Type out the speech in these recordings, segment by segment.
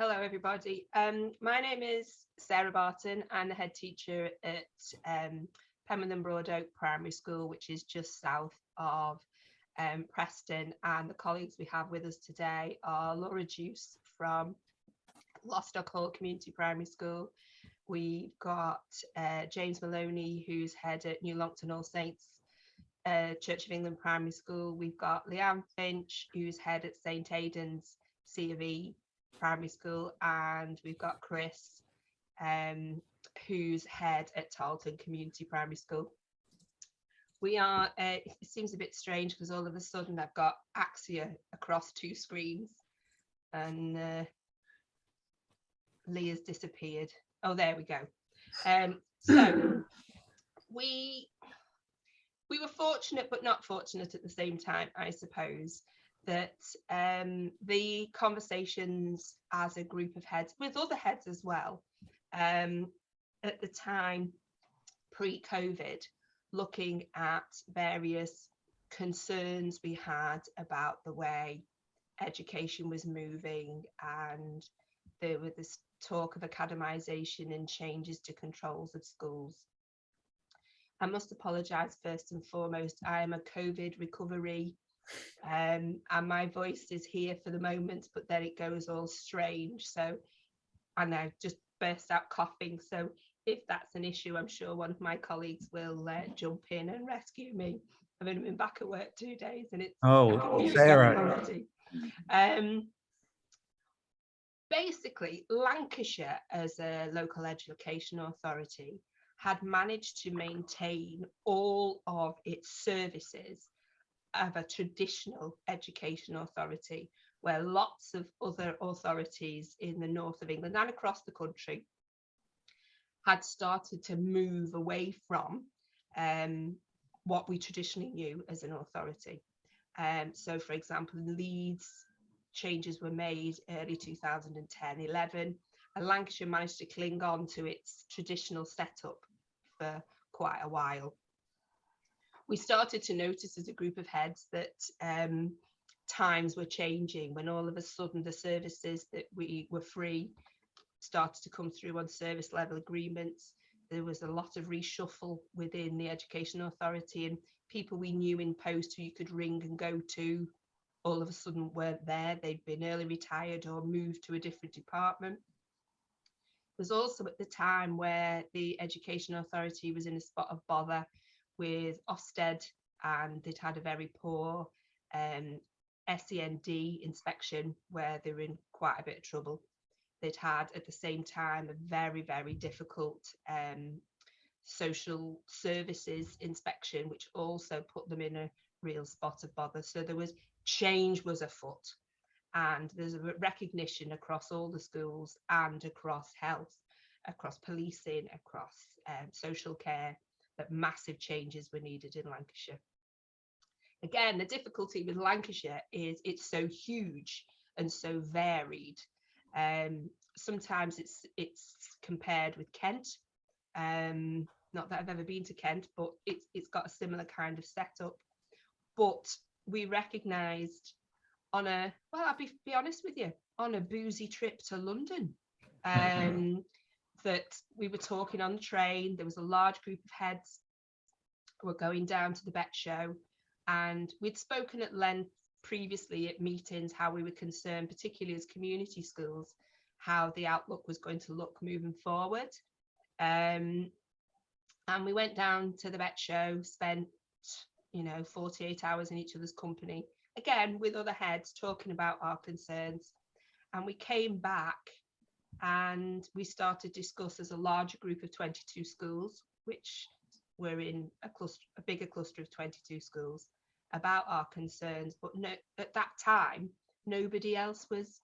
Hello, everybody. My name is Sarah Barton. I'm the head teacher at Penman and Broadoak Primary School, which is just south of Preston. And the colleagues we have with us today are Laura Juice from Lostock Hall Community Primary School. We've got James Maloney, who's head at New Longton All Saints Church of England Primary School. We've got Leanne Finch, who's head at St Aidan's C of E Primary School, and we've got Chris, who's head at Tarleton Community Primary School. We are, it seems a bit strange because all of a sudden I've got Axia across two screens and Leah's disappeared. Oh, there we go. So we were fortunate but not fortunate at the same time, I suppose, that the conversations as a group of heads, with other heads as well, at the time pre-COVID, looking at various concerns we had about the way education was moving, and there was this talk of academisation and changes to controls of schools. I must apologise first and foremost. I am a COVID recovery, and my voice is here for the moment, but then it goes all strange. So I now just burst out coughing. So if that's an issue, I'm sure one of my colleagues will jump in and rescue me. I've only been back at work 2 days, and it's Sarah. Already. Basically, Lancashire, as a local education authority, had managed to maintain all of its services of a traditional education authority, where lots of other authorities in the north of England and across the country had started to move away from what we traditionally knew as an authority. So, for example, in Leeds, changes were made early 2010-11, and Lancashire managed to cling on to its traditional setup for quite a while. We started to notice as a group of heads that times were changing when all of a sudden the services that we were free started to come through on service level agreements. There was a lot of reshuffle within the education authority, and people we knew in post who you could ring and go to all of a sudden weren't there. They'd been early retired or moved to a different department. It was also at the time where the education authority was in a spot of bother with Ofsted, and they'd had a very poor SEND inspection where they were in quite a bit of trouble. They'd had at the same time a very, very difficult social services inspection, which also put them in a real spot of bother. So there was change was afoot, and there's a recognition across all the schools and across health, across policing, across social care, that massive changes were needed in Lancashire. Again, the difficulty with Lancashire is it's so huge and so varied. Sometimes it's compared with Kent. Not that I've ever been to Kent, but it's got a similar kind of setup. But we recognised on a, well, I'll be honest with you, on a boozy trip to London, that we were talking on the train. There was a large group of heads who were going down to the Bet Show, and we'd spoken at length previously at meetings how we were concerned, particularly as community schools, how the outlook was going to look moving forward. And we went down to the Bet Show, spent 48 hours in each other's company, again with other heads talking about our concerns. And we came back and we started to discuss as a larger group of 22 schools, which were in a bigger cluster of 22 schools, about our concerns. But no, at that time, nobody else was,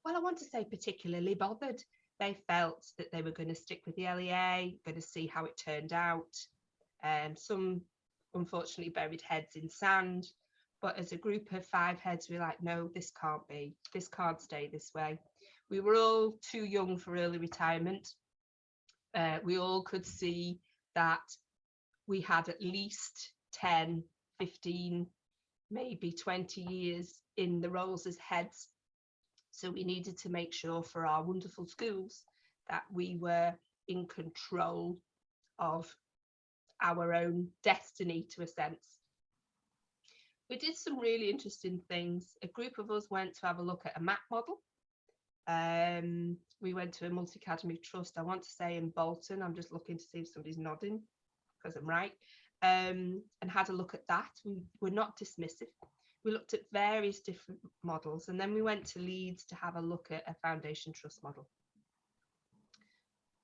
well, I want to say particularly bothered. They felt that they were going to stick with the LEA, going to see how it turned out. Some unfortunately buried heads in sand. But as a group of 5 heads, we were like, no, this can't be. This can't stay this way. We were all too young for early retirement. We all could see that we had at least 10, 15, maybe 20 years in the roles as heads. So we needed to make sure for our wonderful schools that we were in control of our own destiny, to a sense. We did some really interesting things. A group of us went to have a look at a MAP model. We went to a multi-academy trust, I want to say in Bolton. I'm just looking to see if somebody's nodding, because I'm right. And had a look at that. We were not dismissive. We looked at various different models, and then we went to Leeds to have a look at a foundation trust model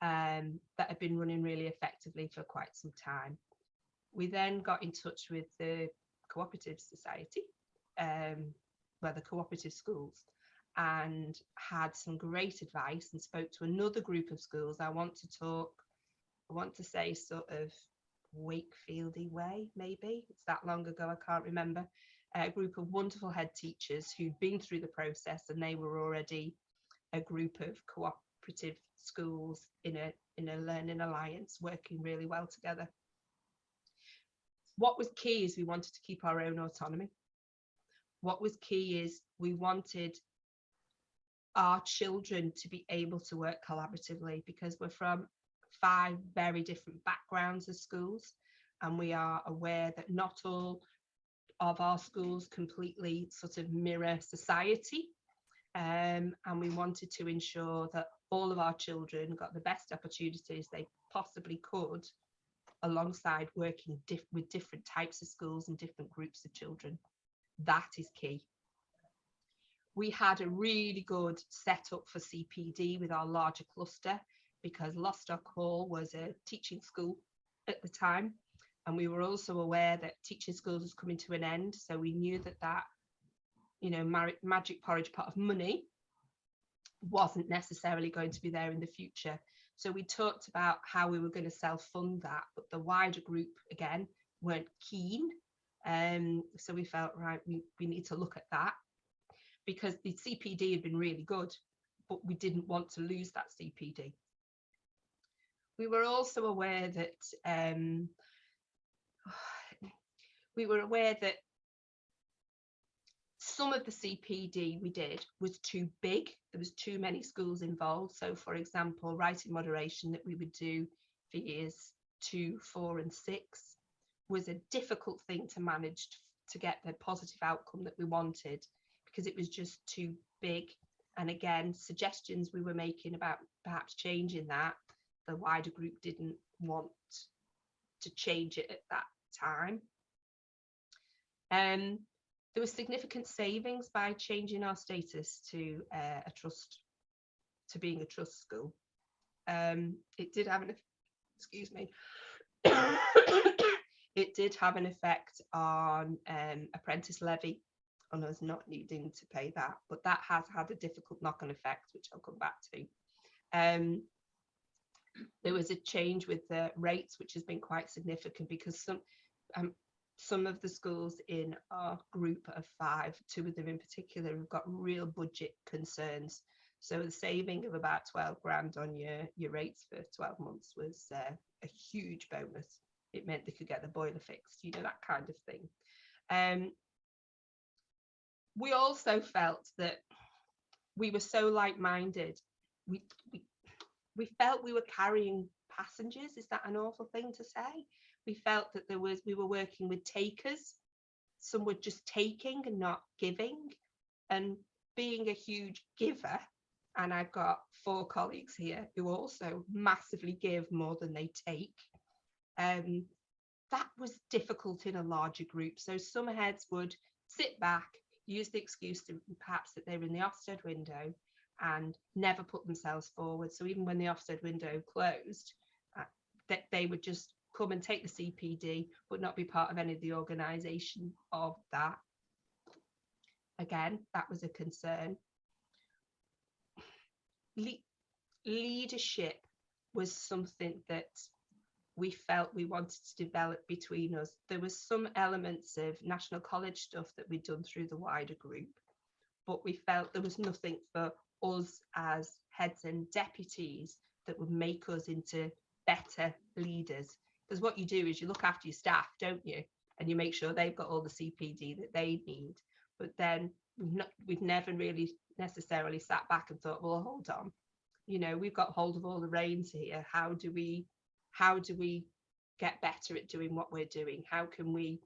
that had been running really effectively for quite some time. We then got in touch with the Cooperative Society, the cooperative schools, and had some great advice, and spoke to another group of schools. I want to say sort of Wakefieldy way, maybe. It's that long ago, I can't remember. A group of wonderful head teachers who'd been through the process, and they were already a group of cooperative schools in a learning alliance, working really well together. What was key is we wanted to keep our own autonomy. What was key is we wanted our children to be able to work collaboratively, because we're from 5 very different backgrounds as schools, and we are aware that not all of our schools completely sort of mirror society, and we wanted to ensure that all of our children got the best opportunities they possibly could, alongside working with different types of schools and different groups of children. That is key. We had a really good setup for CPD with our larger cluster, because Lostock Hall was a teaching school at the time, and we were also aware that teaching schools was coming to an end. So we knew that magic porridge pot of money wasn't necessarily going to be there in the future. So we talked about how we were going to self-fund that, but the wider group again weren't keen. So we felt, right, we need to look at that, because the CPD had been really good, but we didn't want to lose that CPD. We were also aware that some of the CPD we did was too big. There was too many schools involved. So, for example, writing moderation that we would do for years 2, 4 and 6 was a difficult thing to manage to get the positive outcome that we wanted, because it was just too big. And again, suggestions we were making about perhaps changing that, the wider group didn't want to change it at that time. There was significant savings by changing our status to a trust, to being a trust school. It did have an, excuse me, it did have an effect on apprentice levy, on us not needing to pay that, but that has had a difficult knock-on effect, which I'll come back to. There was a change with the rates, which has been quite significant, because some of the schools in our group of 5, 2 of them in particular, have got real budget concerns. So the saving of about 12 grand on your rates for 12 months was a huge bonus. It meant they could get the boiler fixed, that kind of thing. We also felt that we were so like-minded. We felt we were carrying passengers. Is that an awful thing to say? We felt that we were working with takers. Some were just taking and not giving. And being a huge giver, and I've got 4 colleagues here who also massively give more than they take, that was difficult in a larger group. So some heads would sit back, use the excuse to perhaps that they were in the Ofsted window, and never put themselves forward. So even when the Ofsted window closed, that they would just come and take the CPD, but not be part of any of the organisation of that. Again, that was a concern. Leadership was something that we felt we wanted to develop between us. There was some elements of National College stuff that we'd done through the wider group, but we felt there was nothing for us as heads and deputies that would make us into better leaders. Because what you do is you look after your staff, don't you? And you make sure they've got all the CPD that they need. But then we've never really necessarily sat back and thought, well, hold on, we've got hold of all the reins here. How do we get better at doing what we're doing? How can we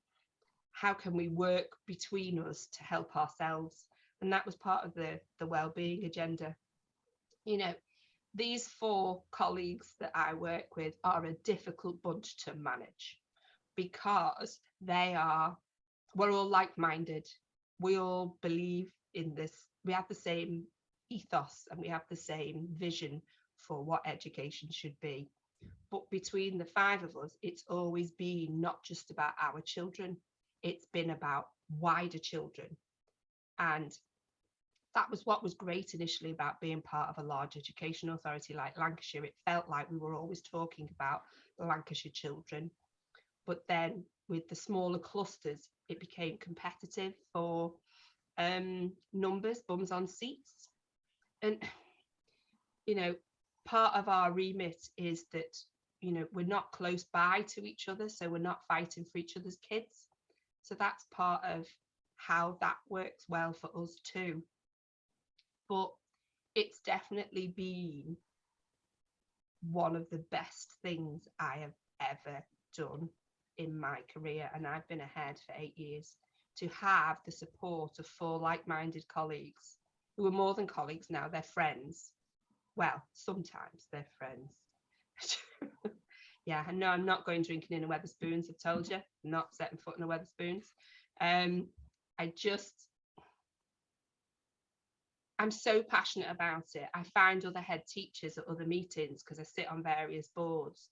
work between us to help ourselves? And that was part of the wellbeing agenda. These 4 colleagues that I work with are a difficult bunch to manage, because we're all like-minded. We all believe in this. We have the same ethos and we have the same vision for what education should be. But between the 5 of us, it's always been not just about our children, it's been about wider children. And that was what was great initially about being part of a large education authority like Lancashire. It felt like we were always talking about the Lancashire children. But then with the smaller clusters, it became competitive for numbers, bums on seats. And, part of our remit is that, we're not close by to each other, so we're not fighting for each other's kids. So that's part of how that works well for us too. But it's definitely been one of the best things I have ever done in my career, and I've been ahead for 8 years, to have the support of 4 like-minded colleagues who are more than colleagues now, they're friends. Well, sometimes they're friends. Yeah, and no, I'm not going drinking in a Wetherspoons, I've told you, I'm not setting foot in a Wetherspoons. I'm so passionate about it. I find other head teachers at other meetings, because I sit on various boards,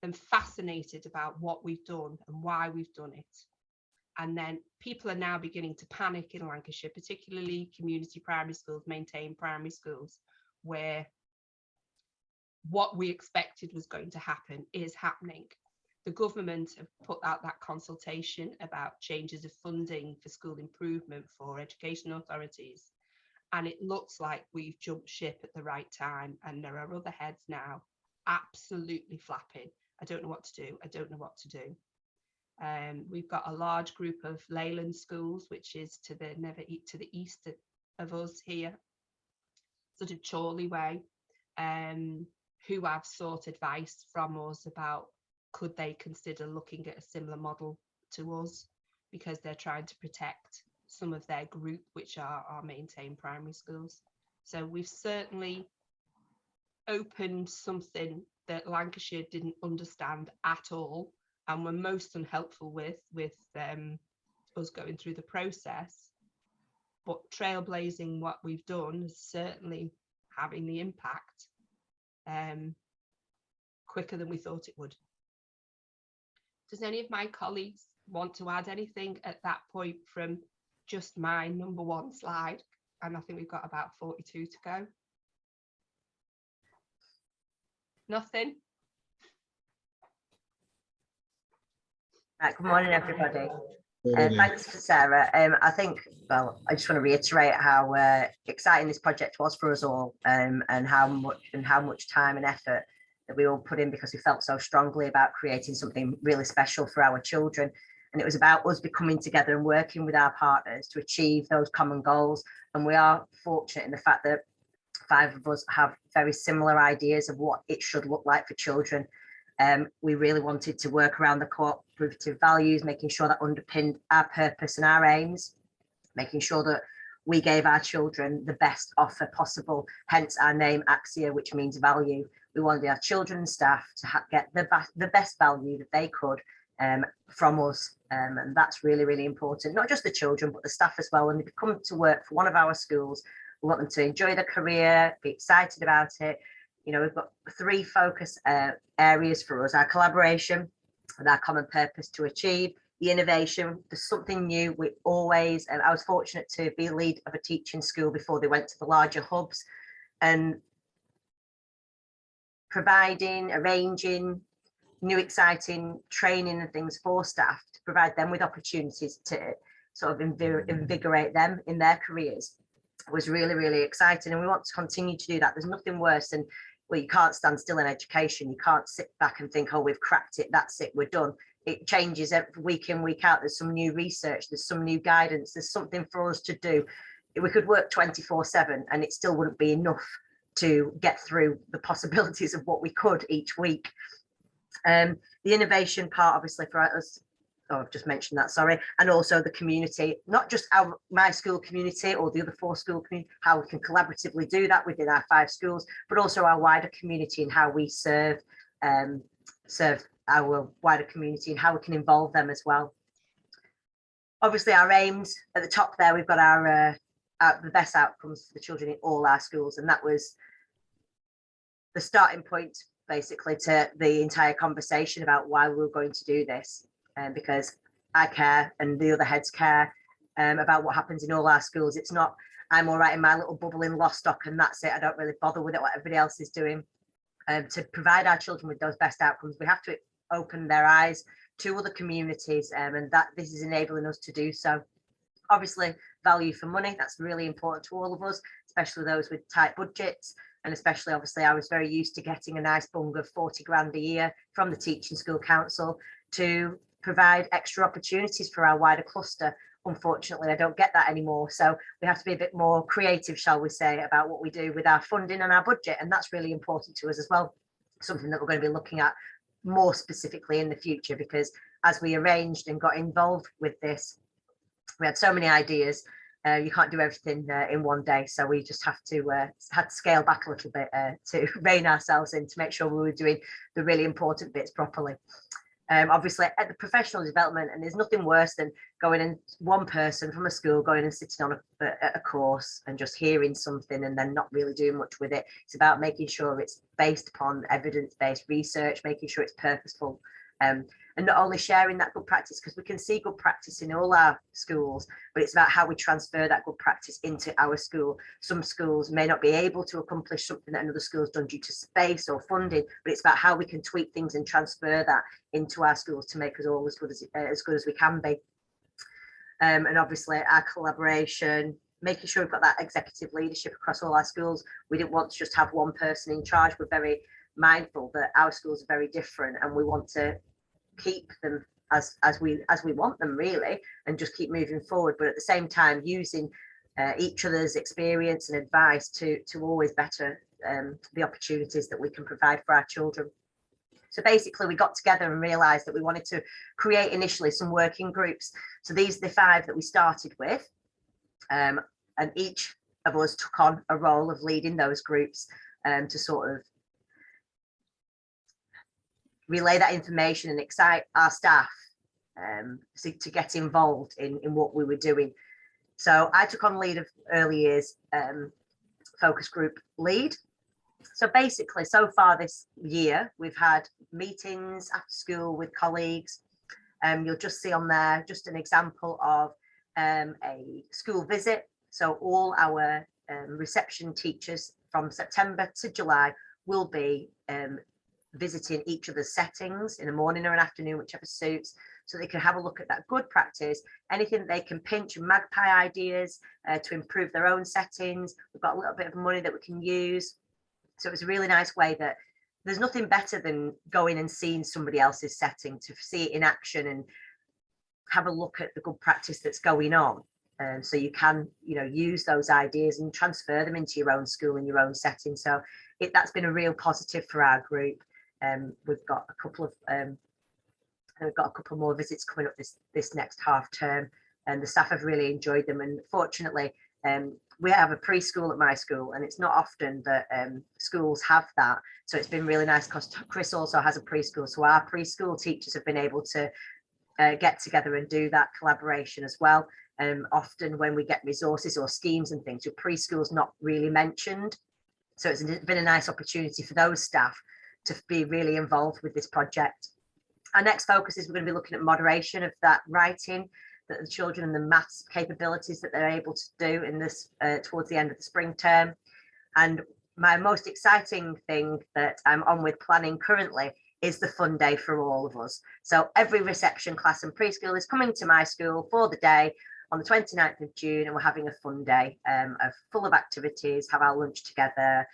and fascinated about what we've done and why we've done it. And then people are now beginning to panic in Lancashire, particularly community primary schools, maintained primary schools, where what we expected was going to happen is happening. The government have put out that consultation about changes of funding for school improvement for education authorities. And it looks like we've jumped ship at the right time. And there are other heads now absolutely flapping. I don't know what to do. I don't know what to do. We've got a large group of Leyland schools, which is to the east of us here, sort of Chorley way, who have sought advice from us about could they consider looking at a similar model to us, because they're trying to protect some of their group, which are our maintained primary schools. So we've certainly opened something that Lancashire didn't understand at all, and were most unhelpful with us going through the process. But trailblazing what we've done is certainly having the impact quicker than we thought it would. Does any of my colleagues want to add anything at that point from just my number 1 slide? And I think we've got about 42 to go. Nothing? Right, good morning, everybody. Thanks to Sarah. I think, well, I just want to reiterate how exciting this project was for us all, and how much time and effort that we all put in, because we felt so strongly about creating something really special for our children. And it was about us coming together and working with our partners to achieve those common goals. And we are fortunate in the fact that 5 of us have very similar ideas of what it should look like for children. We really wanted to work around the cooperative values, making sure that underpinned our purpose and our aims, making sure that we gave our children the best offer possible, hence our name Axia, which means value. We wanted our children and staff to get the best value that they could from us, and that's really, really important. Not just the children, but the staff as well. When they come to work for one of our schools, we want them to enjoy their career, be excited about it. We've got 3 focus areas for us: our collaboration and our common purpose to achieve, the innovation. There's something new. We always, and I was fortunate to be lead of a teaching school before they went to the larger hubs, and arranging new exciting training and things for staff to provide them with opportunities to sort of invigorate them in their careers was really, really exciting. And we want to continue to do that. There's nothing worse than, well, you can't stand still in education. You can't sit back and think, oh, we've cracked it, that's it, we're done. It changes every week in, week out. There's some new research, there's some new guidance, there's something for us to do we could work 24/7 and it still wouldn't be enough to get through the possibilities of what we could each week. The innovation part, obviously, for us, oh, I've just mentioned that, sorry, and also the community, not just my school community or the other 4 school community, how we can collaboratively do that within our 5 schools, but also our wider community and how we serve our wider community and how we can involve them as well. Obviously, our aims at the top there, we've got our the best outcomes for the children in all our schools, and that was the starting point basically to the entire conversation about why we were going to do this, because I care and the other heads care about what happens in all our schools. It's not I'm all right in my little bubble in Lostock and that's it, I don't really bother with it what everybody else is doing. To provide our children with those best outcomes, we have to open their eyes to other communities, and that this is enabling us to do so. Obviously, value for money, that's really important to all of us, especially those with tight budgets. And especially, obviously, I was very used to getting a nice bung of 40 grand a year from the Teaching School Council to provide extra opportunities for our wider cluster. Unfortunately, I don't get that anymore. So we have to be a bit more creative, shall we say, about what we do with our funding and our budget. And that's really important to us as well. Something that we're going to be looking at more specifically in the future, because as we arranged and got involved with this, we had so many ideas. You can't do everything in one day, so we just had to scale back a little bit to rein ourselves in to make sure we were doing the really important bits properly. Obviously, at the professional development, and there's nothing worse than going in one person from a school going and sitting on a course and just hearing something and then not really doing much with it. It's about making sure it's based upon evidence-based research, making sure it's purposeful. And not only sharing that good practice, because we can see good practice in all our schools, but it's about how we transfer that good practice into our school. Some schools may not be able to accomplish something that another school's done due to space or funding, but it's about how we can tweak things and transfer that into our schools to make us all as good as we can be. And obviously our collaboration, making sure we've got that executive leadership across all our schools. We didn't want to just have one person in charge. We're very mindful that our schools are very different and we want to keep them as we want them, really, and just keep moving forward, but at the same time using each other's experience and advice to always better the opportunities that we can provide for our children. So basically we got together and realized that we wanted to create initially some working groups. So these are the 5 that we started with, and each of us took on a role of leading those groups to sort of relay that information and excite our staff to get involved in what we were doing. So I took on lead of early years focus group lead. So basically, so far this year, we've had meetings after school with colleagues. You'll just see on there just an example of a school visit. So all our reception teachers from September to July will be visiting each of the settings in the morning or an afternoon, whichever suits, so they can have a look at that good practice, anything they can pinch and magpie ideas to improve their own settings. We've got a little bit of money that we can use. So it's a really nice way that there's nothing better than going and seeing somebody else's setting, to see it in action and have a look at the good practice that's going on. So you can, use those ideas and transfer them into your own school and your own setting. So that's been a real positive for our group. We've got a couple more visits coming up this next half term, and the staff have really enjoyed them. And fortunately, we have a preschool at my school, and it's not often that schools have that. So it's been really nice because Chris also has a preschool. So our preschool teachers have been able to get together and do that collaboration as well. Often when we get resources or schemes and things, your preschool's not really mentioned. So it's been a nice opportunity for those staff to be really involved with this project. Our next focus is we're going to be looking at moderation of that writing that the children and the maths capabilities that they're able to do in this towards the end of the spring term. And my most exciting thing that I'm on with planning currently is the fun day for all of us. So every reception class and preschool is coming to my school for the day on the 29th of June, and we're having a fun day full of activities, have our lunch together,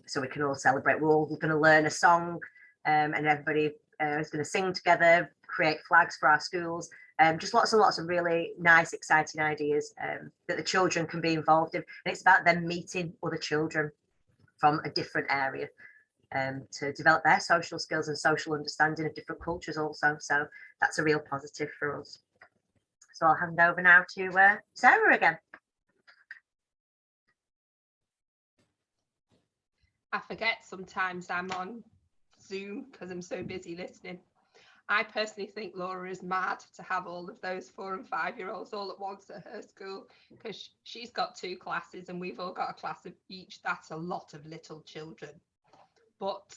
so we can all celebrate. We're all going to learn a song, and everybody is going to sing together, create flags for our schools, Just lots and lots of really nice, exciting ideas that the children can be involved in. And it's about them meeting other children from a different area to develop their social skills and social understanding of different cultures also. So that's a real positive for us. So I'll hand over now to Sarah again. I forget sometimes I'm on Zoom because I'm so busy listening. I personally think Laura is mad to have all of those 4 and 5-year-olds all at once at her school, because she's got 2 classes and we've all got a class of each. That's a lot of little children, but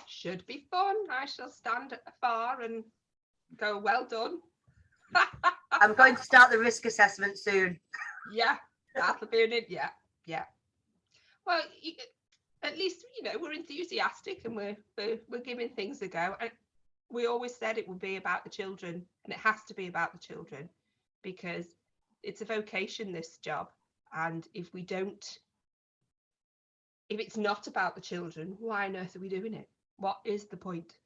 should be fun. I shall stand afar and go, well done. I'm going to start the risk assessment soon. Yeah, that'll be it. Yeah. Well, at least, you know, we're enthusiastic and we're giving things a go. And we always said it would be about the children, and it has to be about the children, because it's a vocation, this job. And if it's not about the children, why on earth are we doing it? What is the point?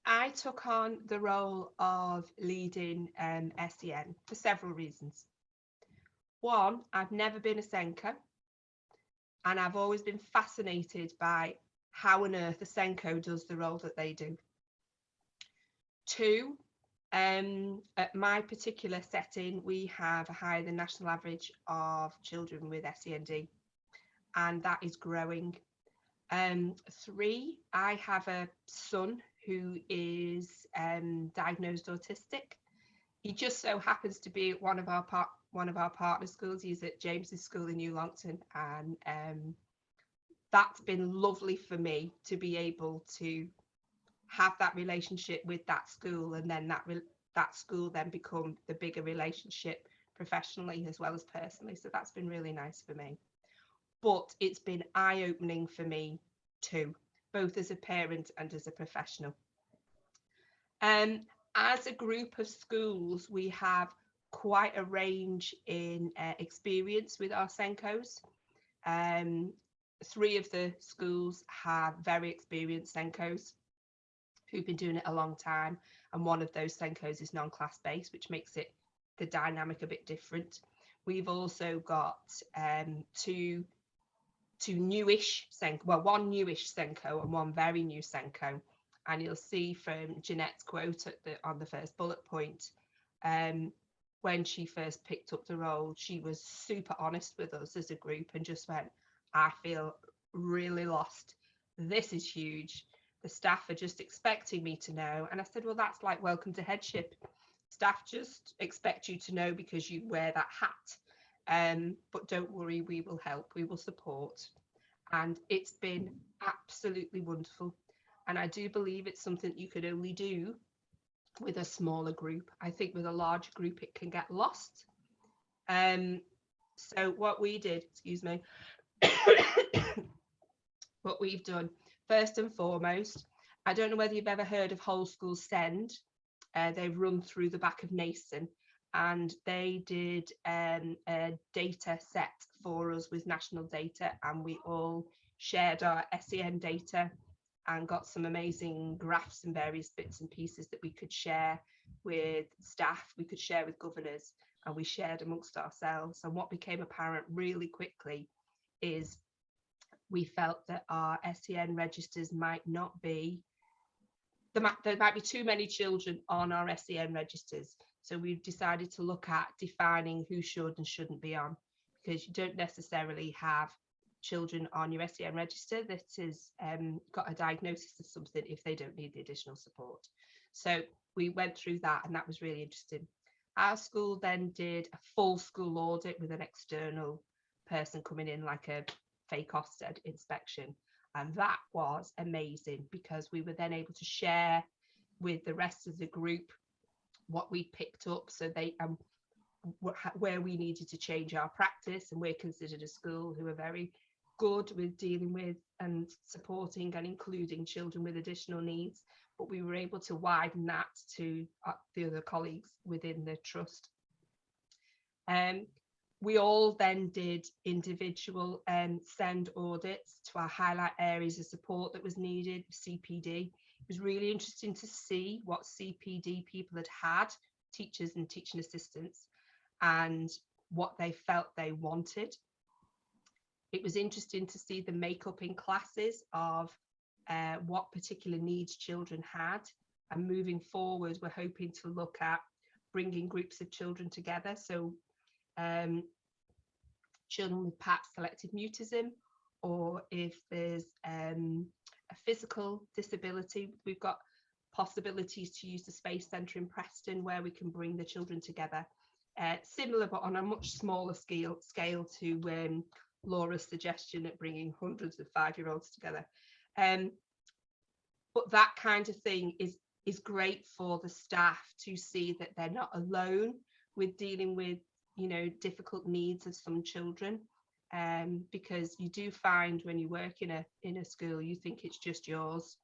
I took on the role of leading SEN for several reasons. One, I've never been a Senko, and I've always been fascinated by how on earth a Senko does the role that they do. 2, at my particular setting, we have a higher than national average of children with SEND, and that is growing. 3, I have a son who is diagnosed autistic. He just so happens to be at one of our partner schools. He's at James's school in New Longton, and that's been lovely for me to be able to have that relationship with that school, and then that school then become the bigger relationship professionally as well as personally. So that's been really nice for me. But it's been eye-opening for me too, both as a parent and as a professional. As a group of schools, we have quite a range in experience with our Senkos. 3 of the schools have very experienced Senkos who've been doing it a long time, and one of those Senkos is non-class based, which makes it the dynamic a bit different. We've also got 2 newish Senko, well, 1 newish Senko and 1 very new Senko. And you'll see from Jeanette's quote on the first bullet point, when she first picked up the role, she was super honest with us as a group and just went, I feel really lost. This is huge. The staff are just expecting me to know. And I said, well, that's like welcome to headship. Staff just expect you to know because you wear that hat. But don't worry, we will help, we will support. And it's been absolutely wonderful. And I do believe it's something you could only do with a smaller group. I think with a large group, it can get lost. So what we did, what we've done, first and foremost, I don't know whether you've ever heard of Whole School Send. They run through the back of Nason, and they did a data set for us with national data, and we all shared our SEN data and got some amazing graphs and various bits and pieces that we could share with staff, we could share with governors, and we shared amongst ourselves. And what became apparent really quickly is we felt that our SEN registers might not be, there might be too many children on our SEN registers. So we've decided to look at defining who should and shouldn't be on, because you don't necessarily have children on your SEN register that has got a diagnosis of something if they don't need the additional support. So we went through that, and that was really interesting. Our school then did a full school audit with an external person coming in, like a fake Ofsted inspection, and that was amazing because we were then able to share with the rest of the group what we picked up, so they where we needed to change our practice. And we're considered a school who are very good with dealing with and supporting and including children with additional needs, but we were able to widen that to the other colleagues within the trust. We all then did individual SEND audits to highlight areas of support that was needed, CPD, It was really interesting to see what CPD people had, teachers and teaching assistants, and what they felt they wanted. It was interesting to see the makeup in classes of what particular needs children had. And moving forward, we're hoping to look at bringing groups of children together. So children with perhaps selective mutism, or if there's a physical disability, we've got possibilities to use the Space Centre in Preston where we can bring the children together. Similar, but on a much smaller scale to Laura's suggestion at bringing hundreds of 5-year-olds together. But that kind of thing is great for the staff to see that they're not alone with dealing with, you know, difficult needs of some children. Because you do find when you work in a school, you think it's just yours.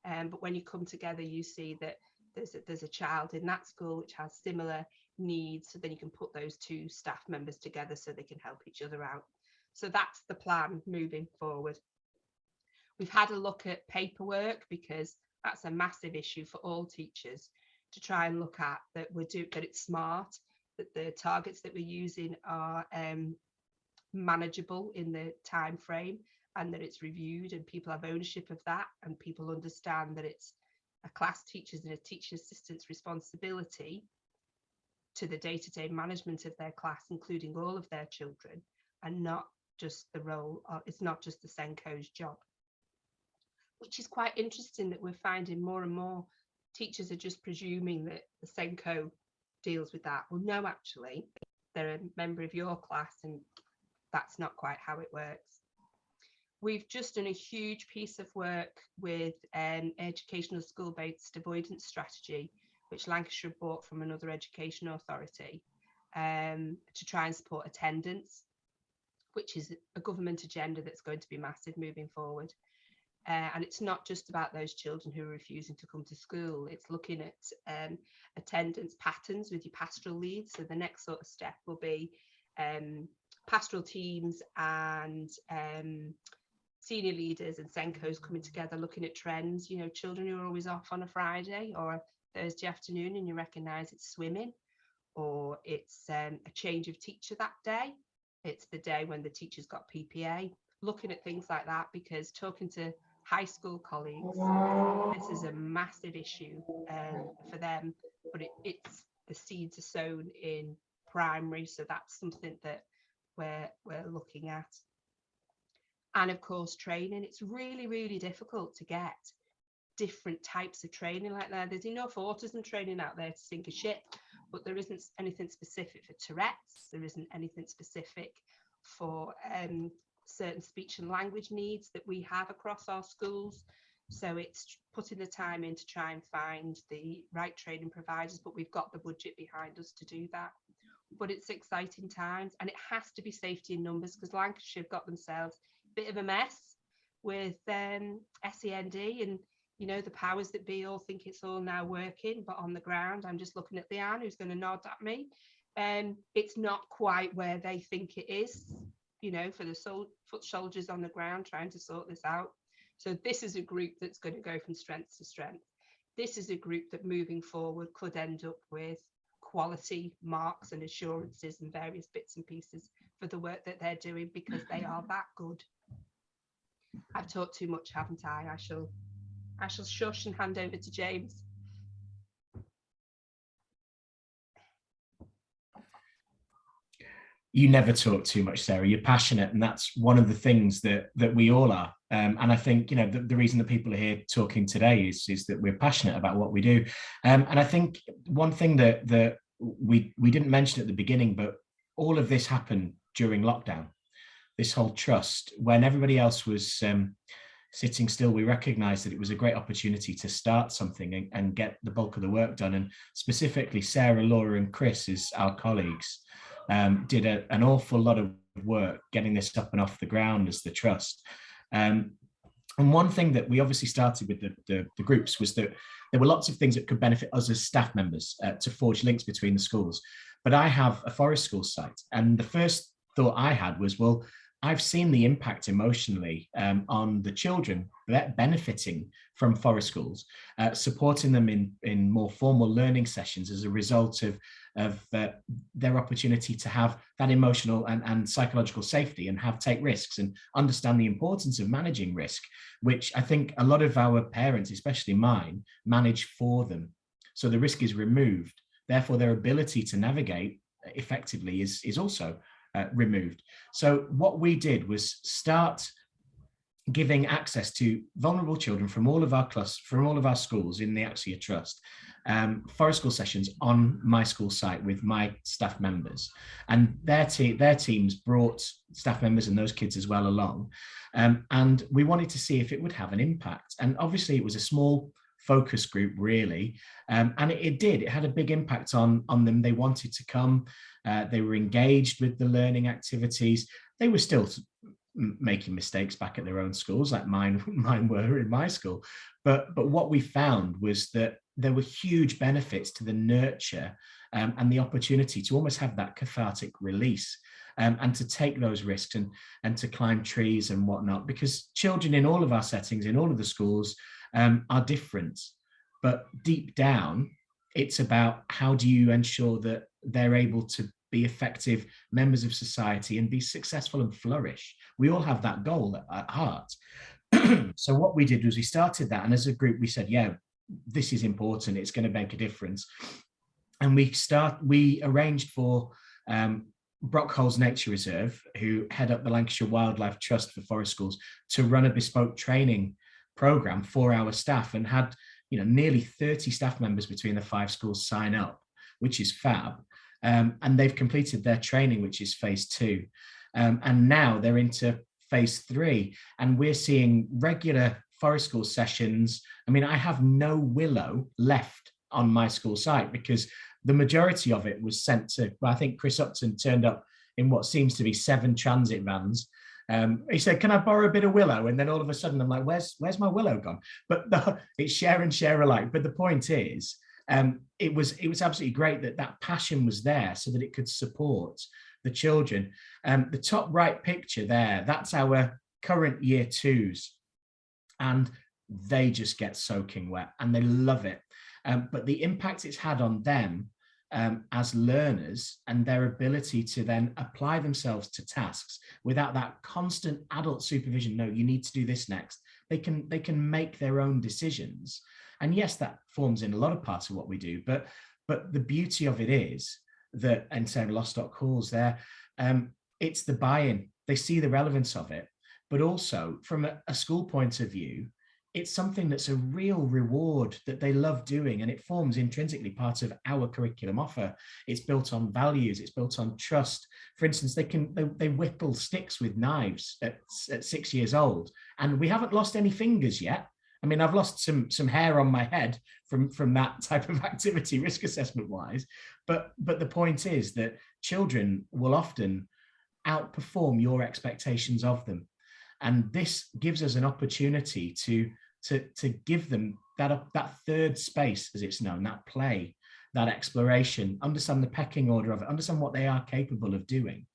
But when you come together, you see that there's a child in that school which has similar needs. So then you can put those two staff members together so they can help each other out. So that's the plan moving forward. We've had a look at paperwork because that's a massive issue for all teachers, to try and look at that that it's smart, that the targets that we're using are manageable in the time frame, and that it's reviewed and people have ownership of that, and people understand that it's a class teacher's and a teacher assistant's responsibility to the day-to-day management of their class, including all of their children, and not just the role of, it's not just the SENCO's job. Which is quite interesting that we're finding more and more teachers are just presuming that the SENCO deals with that. Well, no, actually, they're a member of your class and that's not quite how it works. We've just done a huge piece of work with an educational school-based avoidance strategy, which Lancashire bought from another education authority, to try and support attendance, which is a government agenda that's going to be massive moving forward. And it's not just about those children who are refusing to come to school. It's looking at attendance patterns with your pastoral leads. So the next sort of step will be pastoral teams and senior leaders and SENCOs coming together, looking at trends. You know, children who are always off on a Friday or a Thursday afternoon, and you recognise it's swimming, or it's a change of teacher that day. It's the day when the teacher's got PPA. Looking at things like that, because talking to high school colleagues, this is a massive issue for them, but it's the seeds are sown in primary, so that's something that we're looking at. And of course, training. It's really, really difficult to get different types of training like that. There's enough autism training out there to sink a ship, but there isn't anything specific for Tourette's. There isn't anything specific for certain speech and language needs that we have across our schools. So it's putting the time in to try and find the right training providers, but we've got the budget behind us to do that. But it's exciting times, and it has to be safety in numbers, because Lancashire have got themselves a bit of a mess with SEND, and you know, the powers that be all think it's all now working, but on the ground, I'm just looking at Leanne, who's going to nod at me, it's not quite where they think it is, you know, for the foot soldiers on the ground trying to sort this out. So this is a group that's going to go from strength to strength. This is a group that moving forward could end up with quality marks and assurances and various bits and pieces for the work that they're doing, because they are that good. I've talked too much, haven't I? I shall shush and hand over to James. You never talk too much, Sarah. You're passionate, and that's one of the things that we all are. And I think, you know, the reason that people are here talking today is that we're passionate about what we do. And I think one thing that we didn't mention at the beginning, but all of this happened during lockdown. This whole trust, when everybody else was sitting still, we recognised that it was a great opportunity to start something and get the bulk of the work done. And specifically, Sarah, Laura, and Chris, as our colleagues, did an awful lot of work getting this up and off the ground as the trust. And one thing that we obviously started with the groups was that there were lots of things that could benefit us as staff members to forge links between the schools. But I have a forest school site, and the first thought I had was, well, I've seen the impact emotionally on the children benefiting from forest schools, supporting them in more formal learning sessions as a result of their opportunity to have that emotional and psychological safety and take risks and understand the importance of managing risk, which I think a lot of our parents, especially mine, manage for them. So the risk is removed. Therefore, their ability to navigate effectively is also removed. So what we did was start giving access to vulnerable children from all of our schools in the Axia Trust, forest school sessions on my school site with my staff members, and their teams brought staff members and those kids as well along, and we wanted to see if it would have an impact. And obviously it was a small focus group really, and it did. It had a big impact on them. They wanted to come. They were engaged with the learning activities. They were still making mistakes back at their own schools, like mine were in my school. But what we found was that there were huge benefits to the nurture and the opportunity to almost have that cathartic release, and to take those risks and to climb trees and whatnot, because children in all of our settings, in all of the schools, are different. But deep down, it's about how do you ensure that they're able to be effective members of society and be successful and flourish. We all have that goal at heart. So what we did was we started that, and as a group we said, yeah, this is important, it's going to make a difference. And we arranged for Brockholes Nature Reserve, who head up the Lancashire Wildlife Trust for Forest Schools, to run a bespoke training program for our staff, and had nearly 30 staff members between the 5 schools sign up, which is fab. And they've completed their training, which is phase 2. And now they're into phase 3. And we're seeing regular forest school sessions. I mean, I have no willow left on my school site because the majority of it was sent to, well, I think Chris Upton turned up in what seems to be 7 transit vans. He said, can I borrow a bit of willow? And then all of a sudden I'm like, where's my willow gone? But it's share and share alike. But the point is, it was absolutely great that passion was there so that it could support the children. The top right picture there, that's our current year 2s, and they just get soaking wet and they love it. But the impact it's had on them as learners, and their ability to then apply themselves to tasks without that constant adult supervision. No, you need to do this next. They can make their own decisions. And yes, that forms in a lot of parts of what we do, but the beauty of it is that, and Sarah Lostock calls there, it's the buy-in. They see the relevance of it, but also from a school point of view, it's something that's a real reward that they love doing, and it forms intrinsically part of our curriculum offer. It's built on values, it's built on trust. For instance, they whittle sticks with knives at 6 years old, and we haven't lost any fingers yet. I mean, I've lost some hair on my head from that type of activity, risk assessment wise. But the point is that children will often outperform your expectations of them. And this gives us an opportunity to give them that third space, as it's known, that play, that exploration, understand the pecking order of it, understand what they are capable of doing.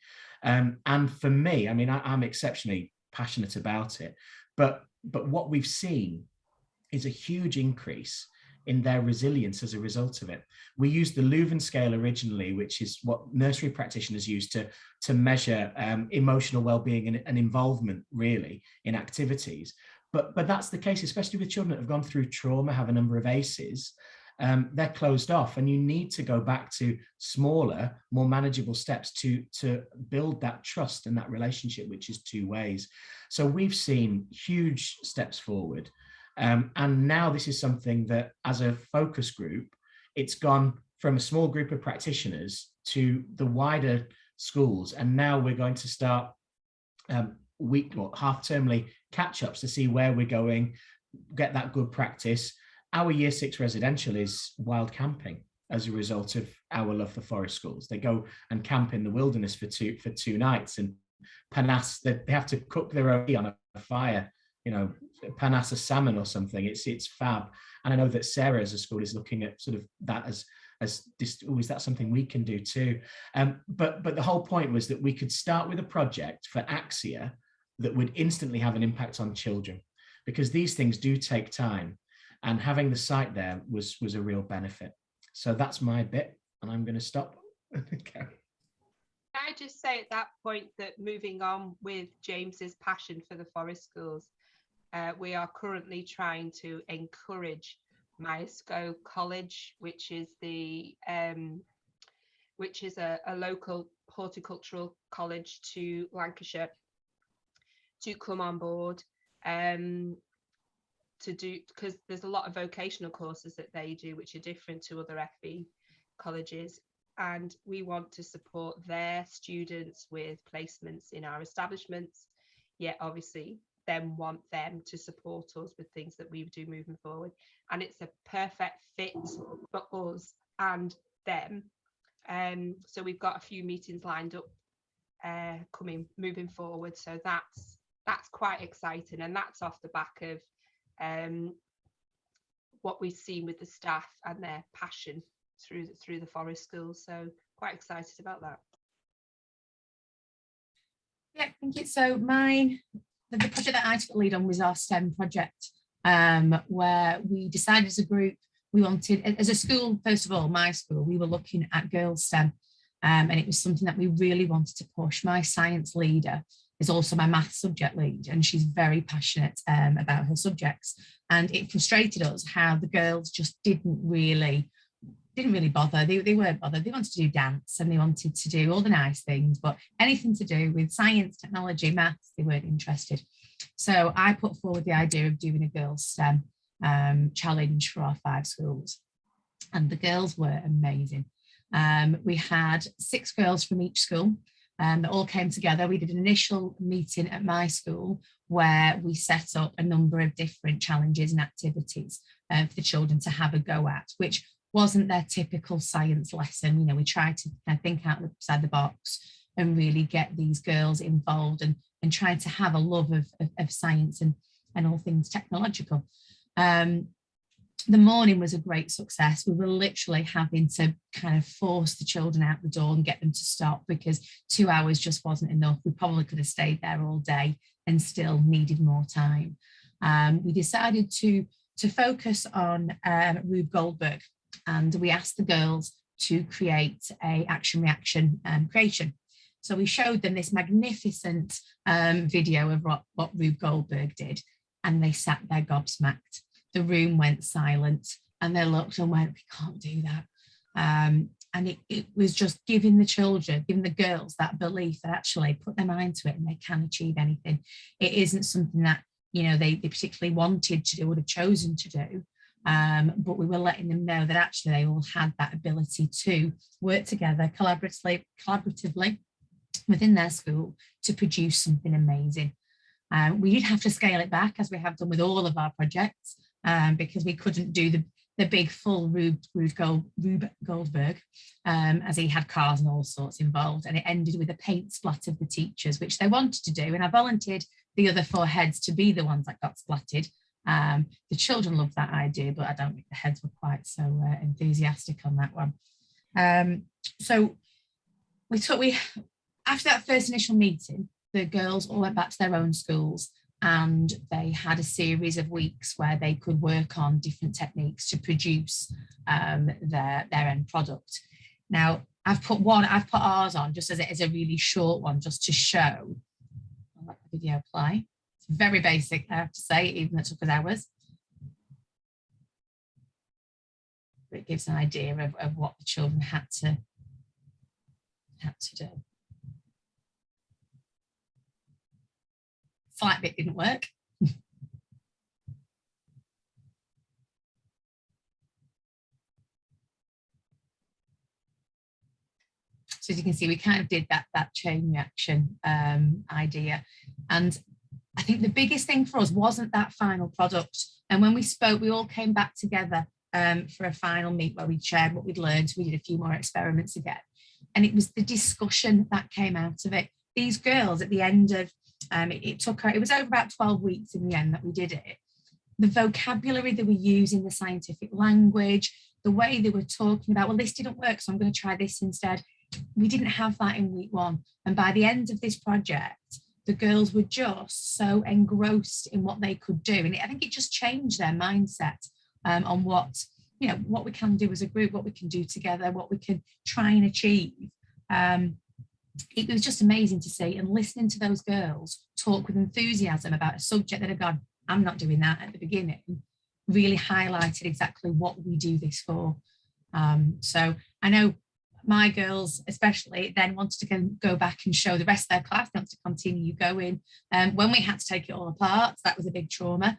And for me, I mean, I'm exceptionally passionate about it, but what we've seen is a huge increase in their resilience as a result of it. We used the Leuven scale originally, which is what nursery practitioners use to measure emotional well-being and involvement really in activities. But that's the case, especially with children that have gone through trauma, have a number of ACEs. They're closed off, and you need to go back to smaller, more manageable steps to build that trust and that relationship, which is 2 ways. So we've seen huge steps forward. And now this is something that, as a focus group, it's gone from a small group of practitioners to the wider schools. And now we're going to start half-termly catch-ups to see where we're going, get that good practice. Our year 6 residential is wild camping as a result of our love for forest schools. They go and camp in the wilderness for two nights, and panas, they have to cook their own on a fire, panas a salmon or something. It's fab. And I know that Sarah as a school is looking at sort of that as as this, oh, is that something we can do too? But the whole point was that we could start with a project for Axia that would instantly have an impact on children, because these things do take time, and having the site there was a real benefit. So that's my bit, and I'm going to stop. Okay. Can I just say at that point that moving on with James's passion for the forest schools, we are currently trying to encourage Myerscough College, which is a local horticultural college to Lancashire, to come on board, to do, because there's a lot of vocational courses that they do which are different to other FE colleges, and we want to support their students with placements in our establishments, yet obviously then want them to support us with things that we do moving forward. And it's a perfect fit for us and them. So we've got a few meetings lined up moving forward, so that's quite exciting, and that's off the back of what we've seen with the staff and their passion through the forest schools. So quite excited about that. Yeah, thank you. So the project that I took the lead on was our STEM project, where we decided as a group, we wanted, as a school, first of all, my school, we were looking at girls STEM, and it was something that we really wanted to push. My science leader is also my maths subject lead, and she's very passionate about her subjects. And it frustrated us how the girls just didn't really bother. They weren't bothered. They wanted to do dance, and they wanted to do all the nice things, but anything to do with science, technology, maths, they weren't interested. So I put forward the idea of doing a girls STEM challenge for our 5 schools, and the girls were amazing. We had 6 girls from each school that all came together. We did an initial meeting at my school where we set up a number of different challenges and activities for the children to have a go at, which wasn't their typical science lesson. You know, we tried to think outside the box and really get these girls involved and trying to have a love of science and all things technological. The morning was a great success. We were literally having to kind of force the children out the door and get them to stop, because 2 hours just wasn't enough. We probably could have stayed there all day and still needed more time. We decided to focus on Rube Goldberg, and we asked the girls to create a action reaction creation. So we showed them this magnificent video of what Rube Goldberg did, and they sat there gobsmacked. The room went silent, and they looked and went, we can't do that. And it was just giving the girls that belief that actually put their mind to it and they can achieve anything. It isn't something that, you know, they particularly wanted to do or have chosen to do. But we were letting them know that actually they all had that ability to work together collaboratively within their school to produce something amazing. We did have to scale it back, as we have done with all of our projects, because we couldn't do the big full Rube Goldberg, as he had cars and all sorts involved, and it ended with a paint splat of the teachers, which they wanted to do, and I volunteered the other 4 heads to be the ones that got splatted. The children loved that idea, but I don't think the heads were quite so enthusiastic on that one. So after that first initial meeting, the girls all went back to their own schools, and they had a series of weeks where they could work on different techniques to produce their end product. Now, I've put ours on just as a really short one, just to show. I'll let the video play. It's very basic, I have to say, even though it took us hours. But it gives an idea of what the children had to do. Flight bit didn't work. So as you can see, we kind of did that chain reaction idea. And I think the biggest thing for us wasn't that final product. And when we spoke, we all came back together for a final meet where we shared what we'd learned. We did a few more experiments again. And it was the discussion that came out of it. These girls at the end of, it was over about 12 weeks in the end that we did it. The vocabulary that we use in the scientific language, the way they were talking about, well, this didn't work, so I'm going to try this instead. We didn't have that in week 1. And by the end of this project, the girls were just so engrossed in what they could do. And I think it just changed their mindset on what, you know, what we can do as a group, what we can do together, what we can try and achieve. It was just amazing to see, and listening to those girls talk with enthusiasm about a subject that had gone, I'm not doing that at the beginning, really highlighted exactly what we do this for. So I know my girls especially then wanted to go back and show the rest of their class, they wanted to continue going. When we had to take it all apart, that was a big trauma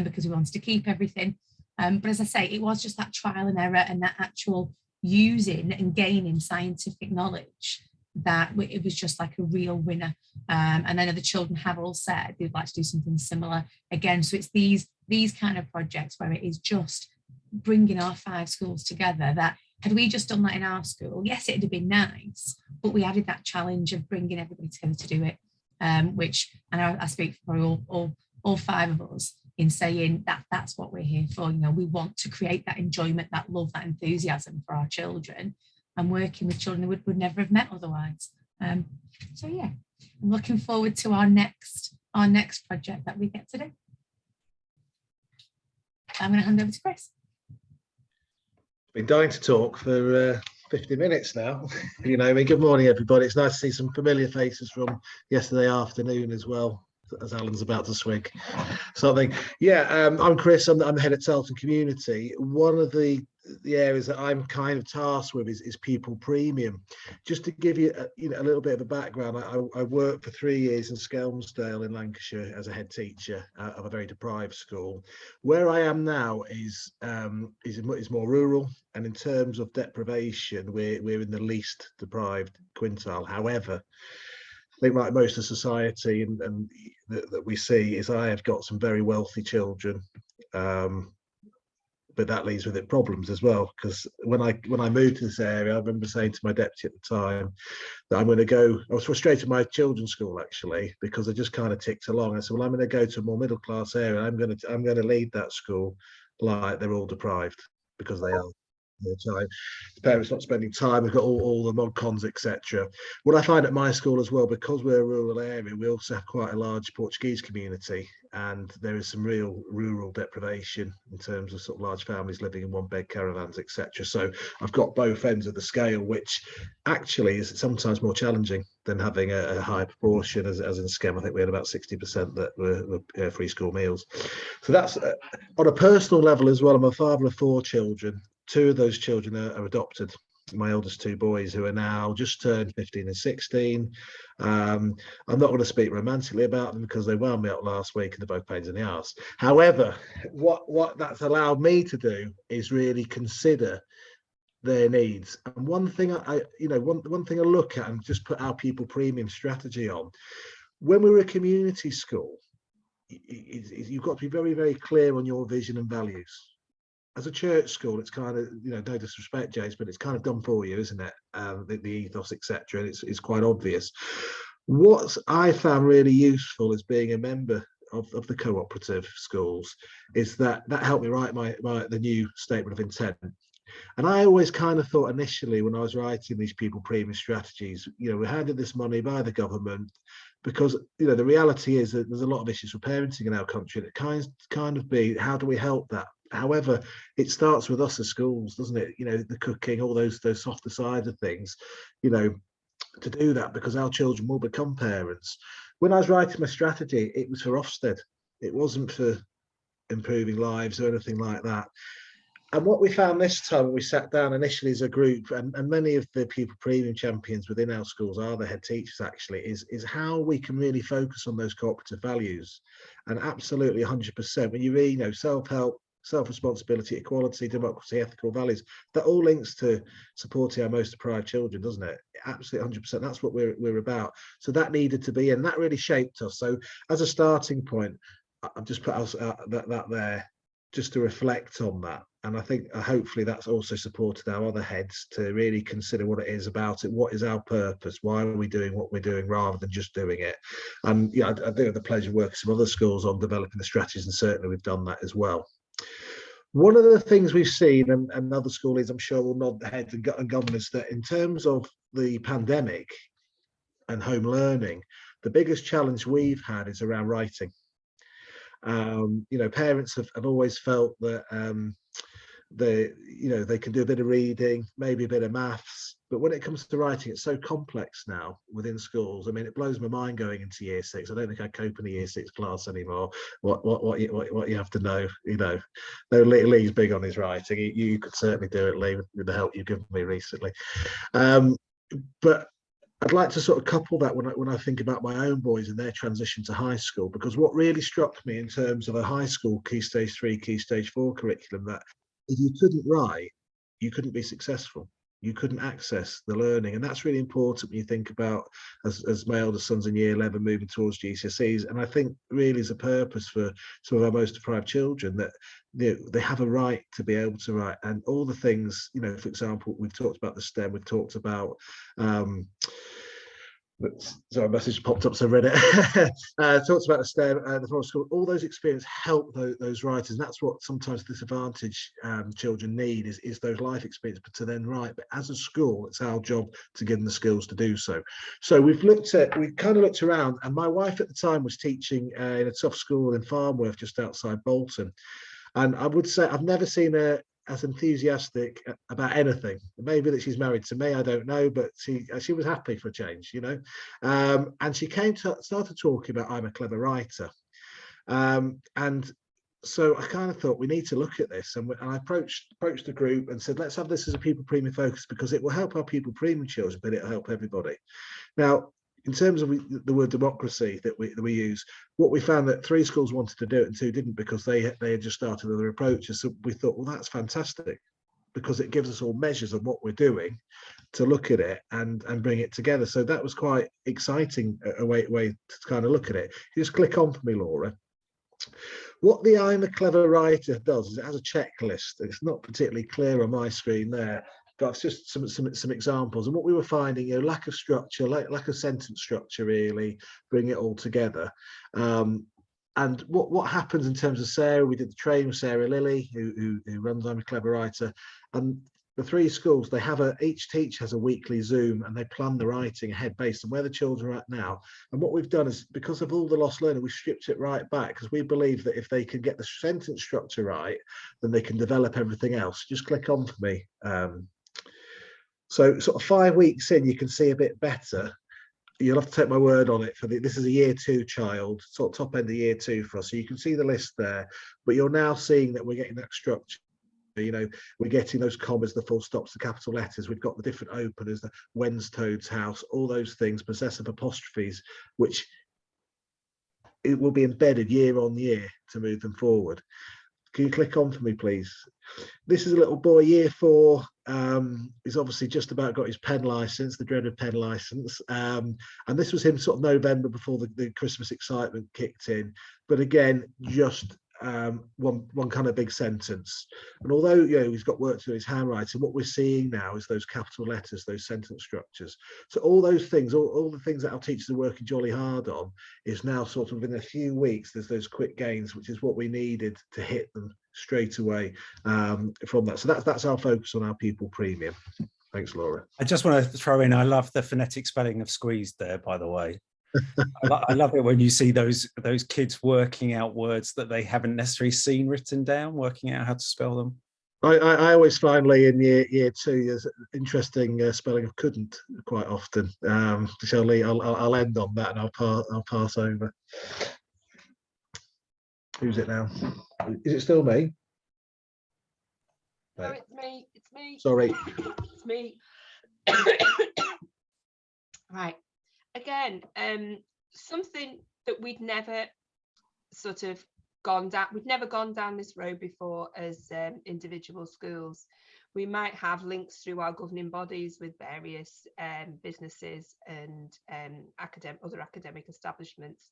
because we wanted to keep everything. But as I say, it was just that trial and error and that actual using and gaining scientific knowledge that it was just like a real winner. And I know the children have all said they'd like to do something similar again. So it's these kind of projects where it is just bringing our 5 schools together. That had we just done that in our school, yes, it'd have been nice, but we added that challenge of bringing everybody together to do it, which, and I speak for all 5 of us in saying that that's what we're here for. You know, we want to create that enjoyment, that love, that enthusiasm for our children, and working with children who would never have met otherwise. So yeah, I'm looking forward to our next project that we get to do. I'm going to hand over to Chris. Been dying to talk for 50 minutes now. You know, I mean, good morning, everybody. It's nice to see some familiar faces from yesterday afternoon as well, as Alan's about to swig something. Yeah, I'm Chris. I'm the head of Health and Community. One of the areas that I'm kind of tasked with is pupil premium. Just to give you a little bit of a background, I worked for 3 years in Skelmersdale in Lancashire as a head teacher of a very deprived school. Where I am now is more rural, and in terms of deprivation, we're in the least deprived quintile. However, I think like most of society and that we see is I have got some very wealthy children, but that leaves with it problems as well. Because when I moved to this area, I remember saying to my deputy at the time that I'm going to go. I was frustrated with my children's school actually because I just kind of ticked along. I said, well, I'm going to go to a more middle class area. I'm going to lead that school like they're all deprived, because they are. The time the parents not spending time, we've got all the mod-cons, etc. What I find at my school as well, because we're a rural area, we also have quite a large Portuguese community, and there is some real rural deprivation in terms of sort of large families living in 1-bed caravans, etc. So I've got both ends of the scale, which actually is sometimes more challenging than having a high proportion, as in SCEM. I think we had about 60% that were free school meals. So that's on a personal level as well. I'm a father of 4 children. 2 of those children are adopted. My eldest 2 boys, who are now just turned 15 and 16. I'm not going to speak romantically about them because they wound me up last week and they're both pains in the arse. However, what that's allowed me to do is really consider their needs. And one thing one thing I look at and just put our pupil premium strategy on. When we're a community school, you've got to be very, very clear on your vision and values. As a church school, it's kind of, no disrespect, James, but it's kind of done for you, isn't it? The ethos, etc. And it's quite obvious. What I found really useful as being a member of the cooperative schools is that helped me write the new statement of intent. And I always kind of thought initially when I was writing these pupil premium strategies, we're handed this money by the government because, the reality is that there's a lot of issues with parenting in our country. And it kind of be, how do we help that? However, it starts with us as schools, doesn't it? The cooking, all those softer sides of things, to do that, because our children will become parents. When I was writing my strategy, it was for Ofsted. It wasn't for improving lives or anything like that. And what we found this time when we sat down initially as a group, and many of the pupil premium champions within our schools are the head teachers actually, is how we can really focus on those cooperative values. And absolutely 100%, when you read, self-help, self-responsibility, equality, democracy, ethical values, that all links to supporting our most deprived children, doesn't it? Absolutely 100%. That's what we're about. So that needed to be, and that really shaped us. So as a starting point, I've just put that there just to reflect on that. And I think hopefully that's also supported our other heads to really consider what it is about it. What is our purpose? Why are we doing what we're doing rather than just doing it? And I do have the pleasure of working with some other schools on developing the strategies, and certainly we've done that as well. One of the things we've seen, and other school leaders I'm sure will nod their heads and governors, that in terms of the pandemic and home learning, the biggest challenge we've had is around writing. Parents have always felt that they can do a bit of reading, maybe a bit of maths, but when it comes to writing, it's so complex now within schools. I mean, it blows my mind going into year 6. I don't think I cope in a year 6 class anymore. What you have to know, though Lee's big on his writing. You could certainly do it, Lee, with the help you've given me recently. But I'd like to sort of couple that when I think about my own boys and their transition to high school, because what really struck me in terms of a high school Key Stage 3, Key Stage 4 curriculum, that if you couldn't write, you couldn't be successful. You couldn't access the learning. And that's really important when you think about, as my eldest son's in year 11 moving towards GCSEs. And I think really is a purpose for some of our most deprived children, that they have a right to be able to write. And all the things, for example, we've talked about the STEM, we've talked about sorry, a message popped up, so I read it. Talks about the STEM, the forest school. All those experiences help those writers, and that's what sometimes disadvantaged children need is those life experiences to then write. But as a school, it's our job to give them the skills to do so. So we've kind of looked around, and my wife at the time was teaching in a tough school in Farnworth, just outside Bolton, and I would say I've never seen her as enthusiastic about anything. Maybe that she's married to me, I don't know, but she was happy for a change, and she started talking about I'm a clever writer, and so I kind of thought we need to look at this, and I approached the group and said, let's have this as a pupil premium focus, because it will help our pupil premium children, but it'll help everybody. Now, in terms of the word democracy that we use, what we found that 3 schools wanted to do it and 2 didn't, because they had just started other approaches. So we thought, well, that's fantastic, because it gives us all measures of what we're doing to look at it and bring it together. So that was quite exciting, a way to kind of look at it. You just click on for me, Laura. What the I'm a clever writer does is it has a checklist. It's not particularly clear on my screen there, but it's just some examples. And what we were finding, lack of structure, lack of sentence structure, really bring it all together. And what happens in terms of Sarah, we did the training with Sarah Lilly, who runs I'm a Clever Writer, and the 3 schools, each teacher has a weekly Zoom, and they plan the writing ahead based on where the children are at now. And what we've done is, because of all the lost learning, we've stripped it right back, because we believe that if they can get the sentence structure right, then they can develop everything else. Just click on for me. So sort of 5 weeks in, you can see a bit better. You'll have to take my word on it. This is a year 2 child, sort of top end of year 2 for us. So you can see the list there, but you're now seeing that we're getting that structure. We're getting those commas, the full stops, the capital letters. We've got the different openers, the Wenstoad's house, all those things, possessive apostrophes, which it will be embedded year on year to move them forward. Can you click on for me, please? This is a little boy, year 4. He's obviously just about got his pen license, the dreaded pen license. And this was him sort of November, before the Christmas excitement kicked in. But again, just one kind of big sentence. And although he's got work to do his handwriting, what we're seeing now is those capital letters, those sentence structures. So all those things, all the things that our teachers are working jolly hard on, is now sort of in a few weeks, there's those quick gains, which is what we needed to hit them straight away from that. So that's our focus on our pupil premium. Thanks, Laura. I just want to throw in, I love the phonetic spelling of squeezed there, by the way. I love it when you see those kids working out words that they haven't necessarily seen written down, working out how to spell them. I always find, Lee, in year 2, there's interesting spelling of couldn't quite often. So Lee, I'll end on that, and I'll pass over. Who's it now? Is it still me? No, it's me. It's me. Sorry. It's me. Right. Again, something that we'd never sort of gone down. We've never gone down this road before as individual schools. We might have links through our governing bodies with various businesses and other academic establishments,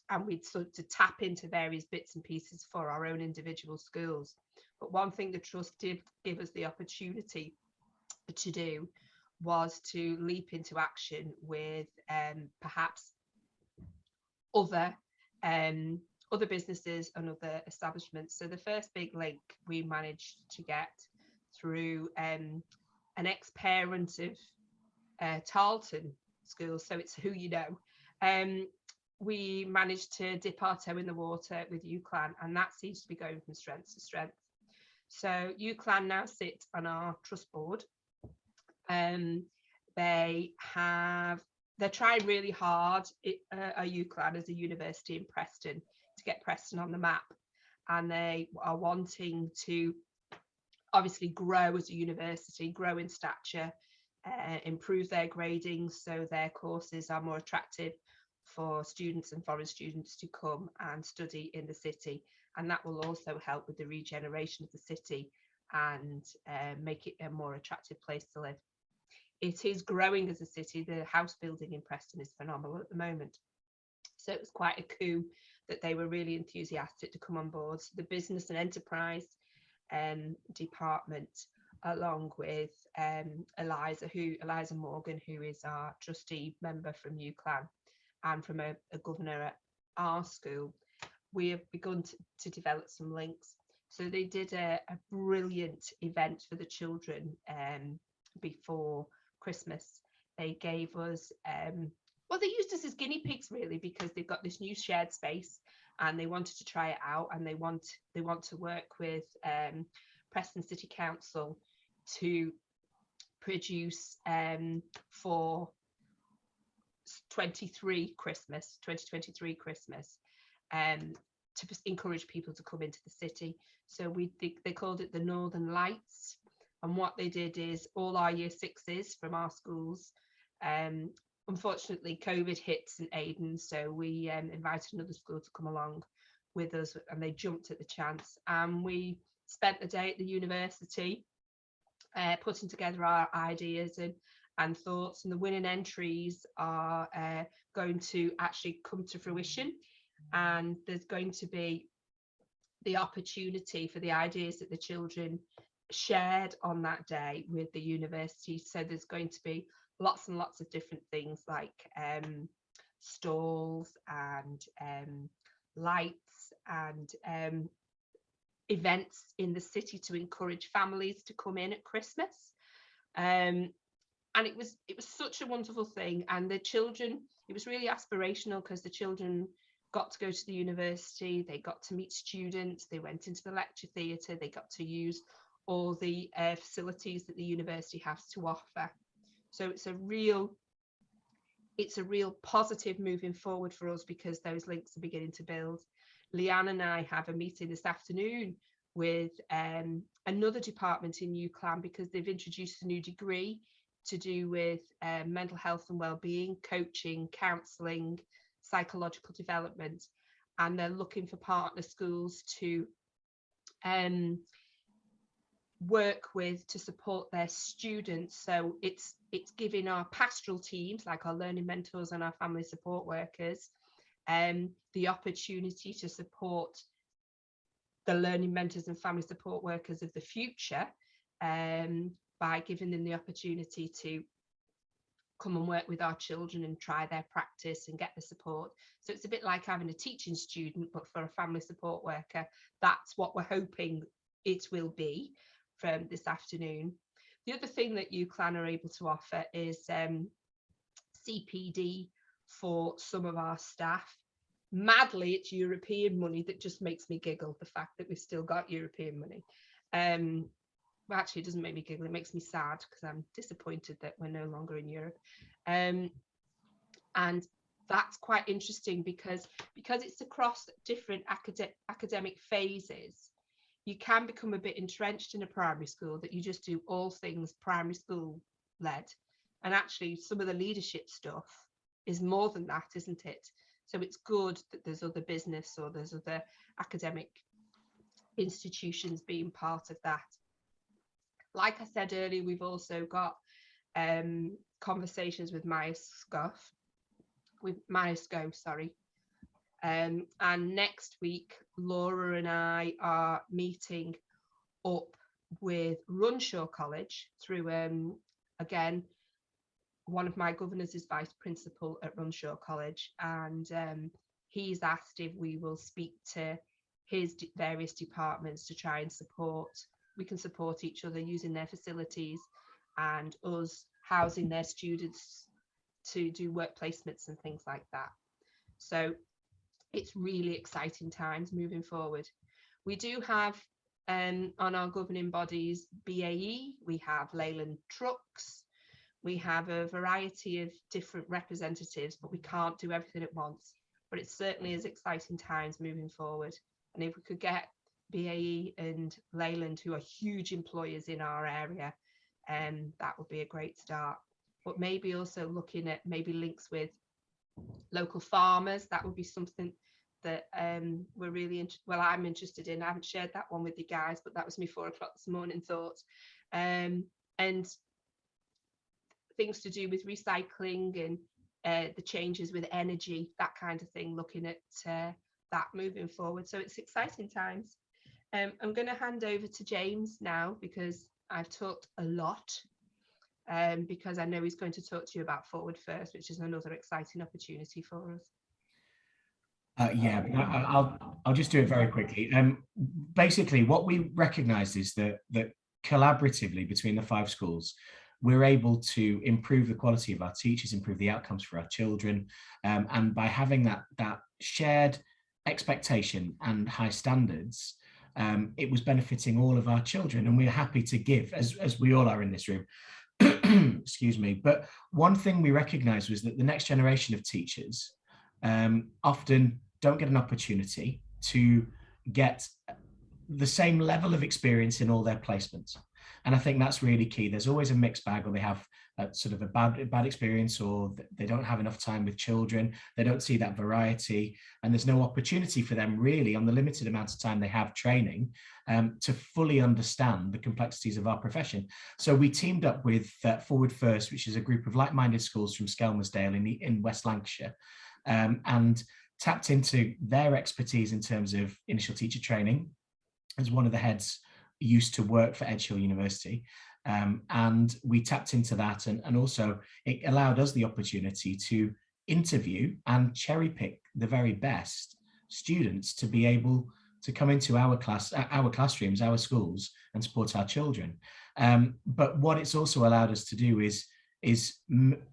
and we'd sort of tap into various bits and pieces for our own individual schools. But one thing the trust did give us the opportunity to do was to leap into action with perhaps other other businesses and other establishments. So the first big link we managed to get through an ex-parent of Tarleton School, so it's who you know. We managed to dip our toe in the water with UCLan, and that seems to be going from strength to strength. So UCLan now sit on our trust board. They're trying really hard at UCLan as a university in Preston to get Preston on the map, and they are wanting to obviously grow as a university, grow in stature, improve their grading so their courses are more attractive for students and foreign students to come and study in the city, and that will also help with the regeneration of the city and make it a more attractive place to live. It is growing as a city. The house building in Preston is phenomenal at the moment. So it was quite a coup that they were really enthusiastic to come on board. So the business and enterprise department, along with Eliza Morgan, who is our trustee member from UCLan and from a governor at our school, we have begun to develop some links. So they did a brilliant event for the children before Christmas. They gave us, well, they used us as guinea pigs really, because they've got this new shared space and they wanted to try it out, and they want to work with Preston City Council to produce for 2023 Christmas, to encourage people to come into the city. So they called it the Northern Lights. And what they did is all our year sixes from our schools, unfortunately COVID hit St Aidan, so we invited another school to come along with us, and they jumped at the chance, and we spent the day at the university putting together our ideas and thoughts, and the winning entries are going to actually come to fruition, and there's going to be the opportunity for the ideas that the children shared on that day with the university. So there's going to be lots and lots of different things like stalls and lights and events in the city to encourage families to come in at Christmas. And it was such a wonderful thing, and the children, it was really aspirational because the children got to go to the university, they got to meet students, they went into the lecture theatre, they got to use all the facilities that the university has to offer. So it's a real positive moving forward for us, because those links are beginning to build. Leanne and I have a meeting this afternoon with another department in UCLan, because they've introduced a new degree to do with mental health and well-being, coaching, counselling, psychological development, and they're looking for partner schools to work with to support their students. So it's giving our pastoral teams, like our learning mentors and our family support workers, the opportunity to support the learning mentors and family support workers of the future, by giving them the opportunity to come and work with our children and try their practice and get the support. So it's a bit like having a teaching student, but for a family support worker. That's what we're hoping it will be from this afternoon. The other thing that UCLan are able to offer is CPD for some of our staff. Madly, it's European money that just makes me giggle, the fact that we've still got European money. Well, actually, it doesn't make me giggle, it makes me sad, because I'm disappointed that we're no longer in Europe. And that's quite interesting because it's across different academic phases. You can become a bit entrenched in a primary school that you just do all things primary school led. And actually, some of the leadership stuff is more than that, isn't it? So it's good that there's other business or there's other academic institutions being part of that. Like I said earlier, we've also got conversations with Myosco, sorry. And next week, Laura and I are meeting up with Runshaw College through, again, one of my governors is vice principal at Runshaw College, and he's asked if we will speak to his various departments to try and we can support each other using their facilities and us housing their students to do work placements and things like that. So it's really exciting times moving forward. We do have on our governing bodies BAE, we have Leyland Trucks, we have a variety of different representatives, but we can't do everything at once. But it certainly is exciting times moving forward. And if we could get BAE and Leyland, who are huge employers in our area, that would be a great start. But maybe also looking at maybe links with local farmers, that would be something that we're really I'm interested in. I haven't shared that one with you guys, but that was me 4 o'clock this morning thought. And things to do with recycling and the changes with energy, that kind of thing, looking at that moving forward. So it's exciting times. I'm going to hand over to James now because I've talked a lot, because I know he's going to talk to you about Forward First, which is another exciting opportunity for us. Yeah, I'll just do it very quickly. Basically, what we recognise is that collaboratively between the 5 schools, we're able to improve the quality of our teachers, improve the outcomes for our children, and by having that shared expectation and high standards, it was benefiting all of our children, and we're happy to give, as we all are in this room. Excuse me. But one thing we recognise was that the next generation of teachers often don't get an opportunity to get the same level of experience in all their placements. And I think that's really key. There's always a mixed bag, or they have sort of a bad experience, or they don't have enough time with children. They don't see that variety, and there's no opportunity for them really on the limited amount of time they have training to fully understand the complexities of our profession. So we teamed up with Forward First, which is a group of like-minded schools from Skelmersdale in West Lancashire, and tapped into their expertise in terms of initial teacher training, as one of the heads used to work for Edgehill University, and we tapped into that, and also it allowed us the opportunity to interview and cherry pick the very best students to be able to come into our classrooms, our schools, and support our children. But what it's also allowed us to do is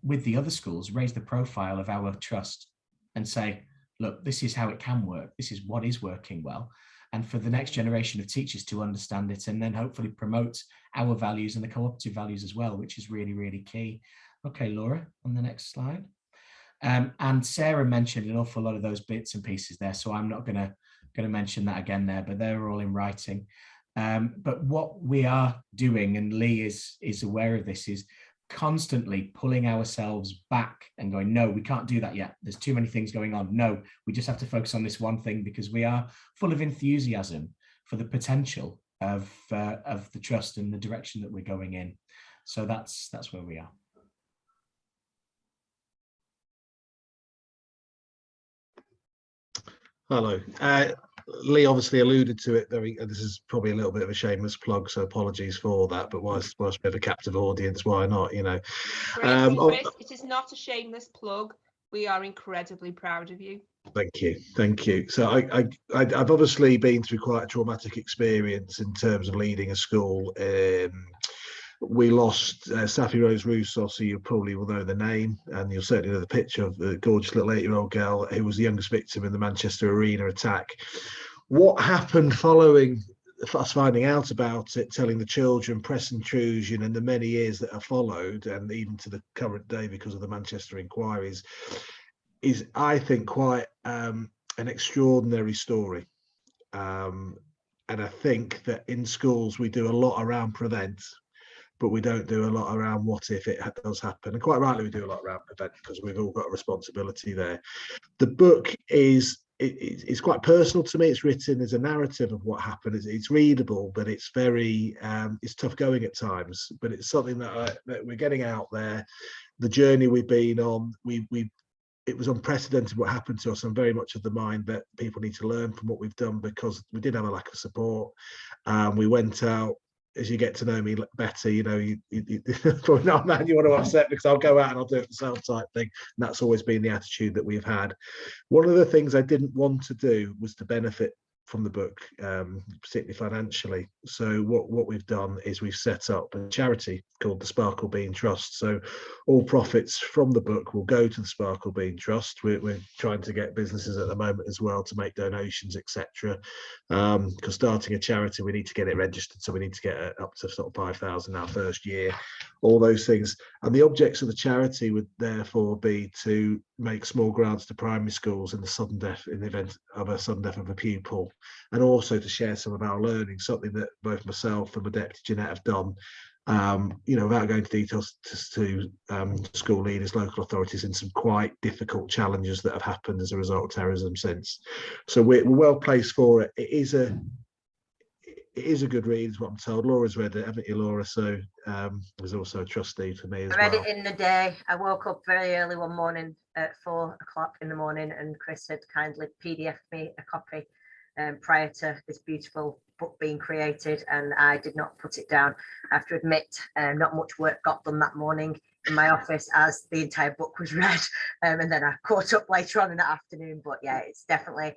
with the other schools, raise the profile of our trust and say, look, this is how it can work. This is what is working well. And for the next generation of teachers to understand it, and then hopefully promote our values and the cooperative values as well, which is really, really key. Okay, Laura, on the next slide. And Sarah mentioned an awful lot of those bits and pieces there, so I'm not going to mention that again there, but they're all in writing. But what we are doing, and Lee is aware of this, is constantly pulling ourselves back and going, no, we can't do that yet. There's too many things going on. No, we just have to focus on this one thing, because we are full of enthusiasm for the potential of the trust and the direction that we're going in. So that's where we are. Hello. Lee obviously alluded to it. This is probably a little bit of a shameless plug, so apologies for that. But whilst we have a captive audience, why not? You know, Chris, it is not a shameless plug. We are incredibly proud of you. Thank you. So I've obviously been through quite a traumatic experience in terms of leading a school. We lost Safi Rose Rousseau, so you probably will know the name, and you'll certainly know the picture of the gorgeous little 8-year-old girl who was the youngest victim in the Manchester Arena attack. What happened following us finding out about it, telling the children, press intrusion, and the many years that have followed, and even to the current day because of the Manchester inquiries, is, I think, quite an extraordinary story. And I think that in schools we do a lot around prevent, but we don't do a lot around what if it does happen. And quite rightly, we do a lot around prevent because we've all got a responsibility there. The book is quite personal to me. It's written as a narrative of what happened. It's readable, but it's very it's tough going at times. But it's something that we're getting out there. The journey we've been on, it was unprecedented what happened to us. I'm very much of the mind that people need to learn from what we've done, because we did have a lack of support. We went out as you get to know me better, you know, you probably not a man you want to upset, because I'll go out and I'll do it myself type thing. And that's always been the attitude that we've had. One of the things I didn't want to do was to benefit from the book, particularly financially. So what we've done is we've set up a charity called the Sparkle Bean Trust. So all profits from the book will go to the Sparkle Bean Trust. We're trying to get businesses at the moment as well to make donations, etc. Because starting a charity, we need to get it registered, so we need to get up to sort of 5,000 our first year, all those things. And the objects of the charity would therefore be to make small grants to primary schools in the event of a sudden death of a pupil, and also to share some of our learning, something that both myself and my deputy Jeanette have done, you know, without going into details, to school leaders, local authorities, in some quite difficult challenges that have happened as a result of terrorism since. So we're well placed for it. It is a good read, is what I'm told. Laura's read it, haven't you, Laura? So there's also a trustee for me as well. I read it in the day. I woke up very early one morning at 4 o'clock in the morning, and Chris had kindly PDF'd me a copy prior to this beautiful book being created, and I did not put it down. I have to admit, not much work got done that morning in my office as the entire book was read, and then I caught up later on in the afternoon. But yeah, it's definitely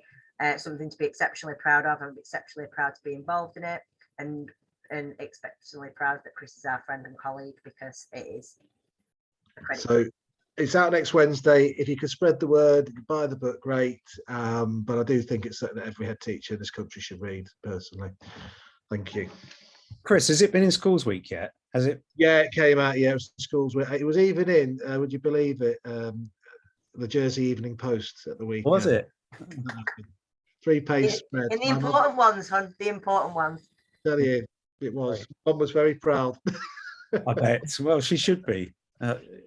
something to be exceptionally proud of. I'm exceptionally proud to be involved in it, and exceptionally proud that Chris is our friend and colleague, because it is a credit. So it's out next Wednesday. If you could spread the word, buy the book, great. But I do think it's something that every head teacher in this country should read, personally. Thank you. Chris, has it been in Schools Week yet? Has it? Yeah, it came out. Yeah, it was Schools Week. It was even in, would you believe it, the Jersey Evening Post at the weekend. Was it? 3-page spread. In the important ones, hon, the important ones. Tell you, it was. Mum was very proud. I bet. Well, she should be.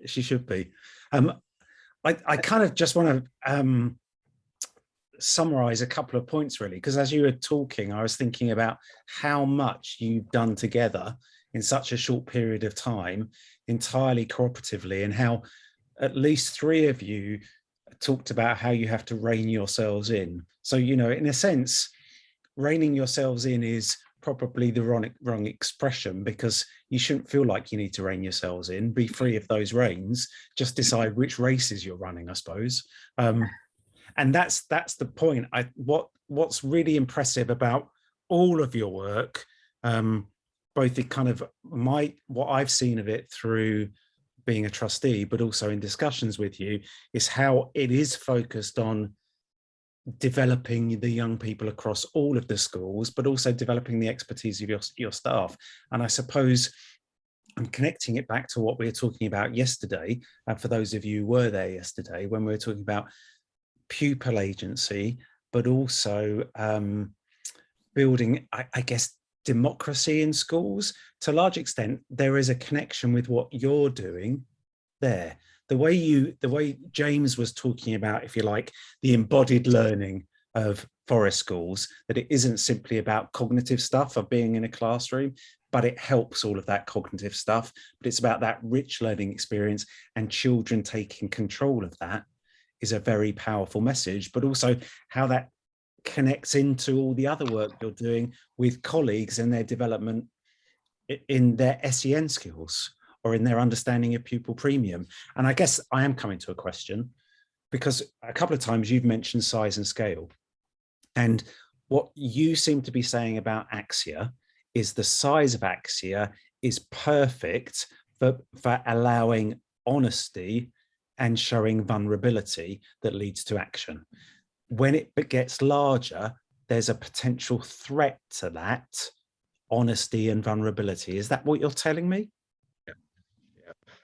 She should be. I kind of just want to summarize a couple of points, really, because as you were talking, I was thinking about how much you've done together in such a short period of time, entirely cooperatively, and how at least 3 of you talked about how you have to rein yourselves in. So, you know, in a sense, reining yourselves in is probably the wrong expression, because you shouldn't feel like you need to rein yourselves in. Be free of those reins. Just decide which races you're running, I suppose. And that's the point. What's really impressive about all of your work, both the kind of what I've seen of it through being a trustee, but also in discussions with you, is how it is focused on developing the young people across all of the schools, but also developing the expertise of your staff. And I suppose I'm connecting it back to what we were talking about yesterday, for those of you who were there yesterday, when we were talking about pupil agency, but also building, I guess, democracy in schools. To a large extent, there is a connection with what you're doing there. The way James was talking about, if you like, the embodied learning of forest schools, that it isn't simply about cognitive stuff of being in a classroom, but it helps all of that cognitive stuff. But it's about that rich learning experience, and children taking control of that is a very powerful message, but also how that connects into all the other work you're doing with colleagues and their development in their SEN skills, or in their understanding of pupil premium. And I guess I am coming to a question, because a couple of times you've mentioned size and scale. And what you seem to be saying about Axia is the size of Axia is perfect for allowing honesty and showing vulnerability that leads to action. When it gets larger, there's a potential threat to that honesty and vulnerability. Is that what you're telling me?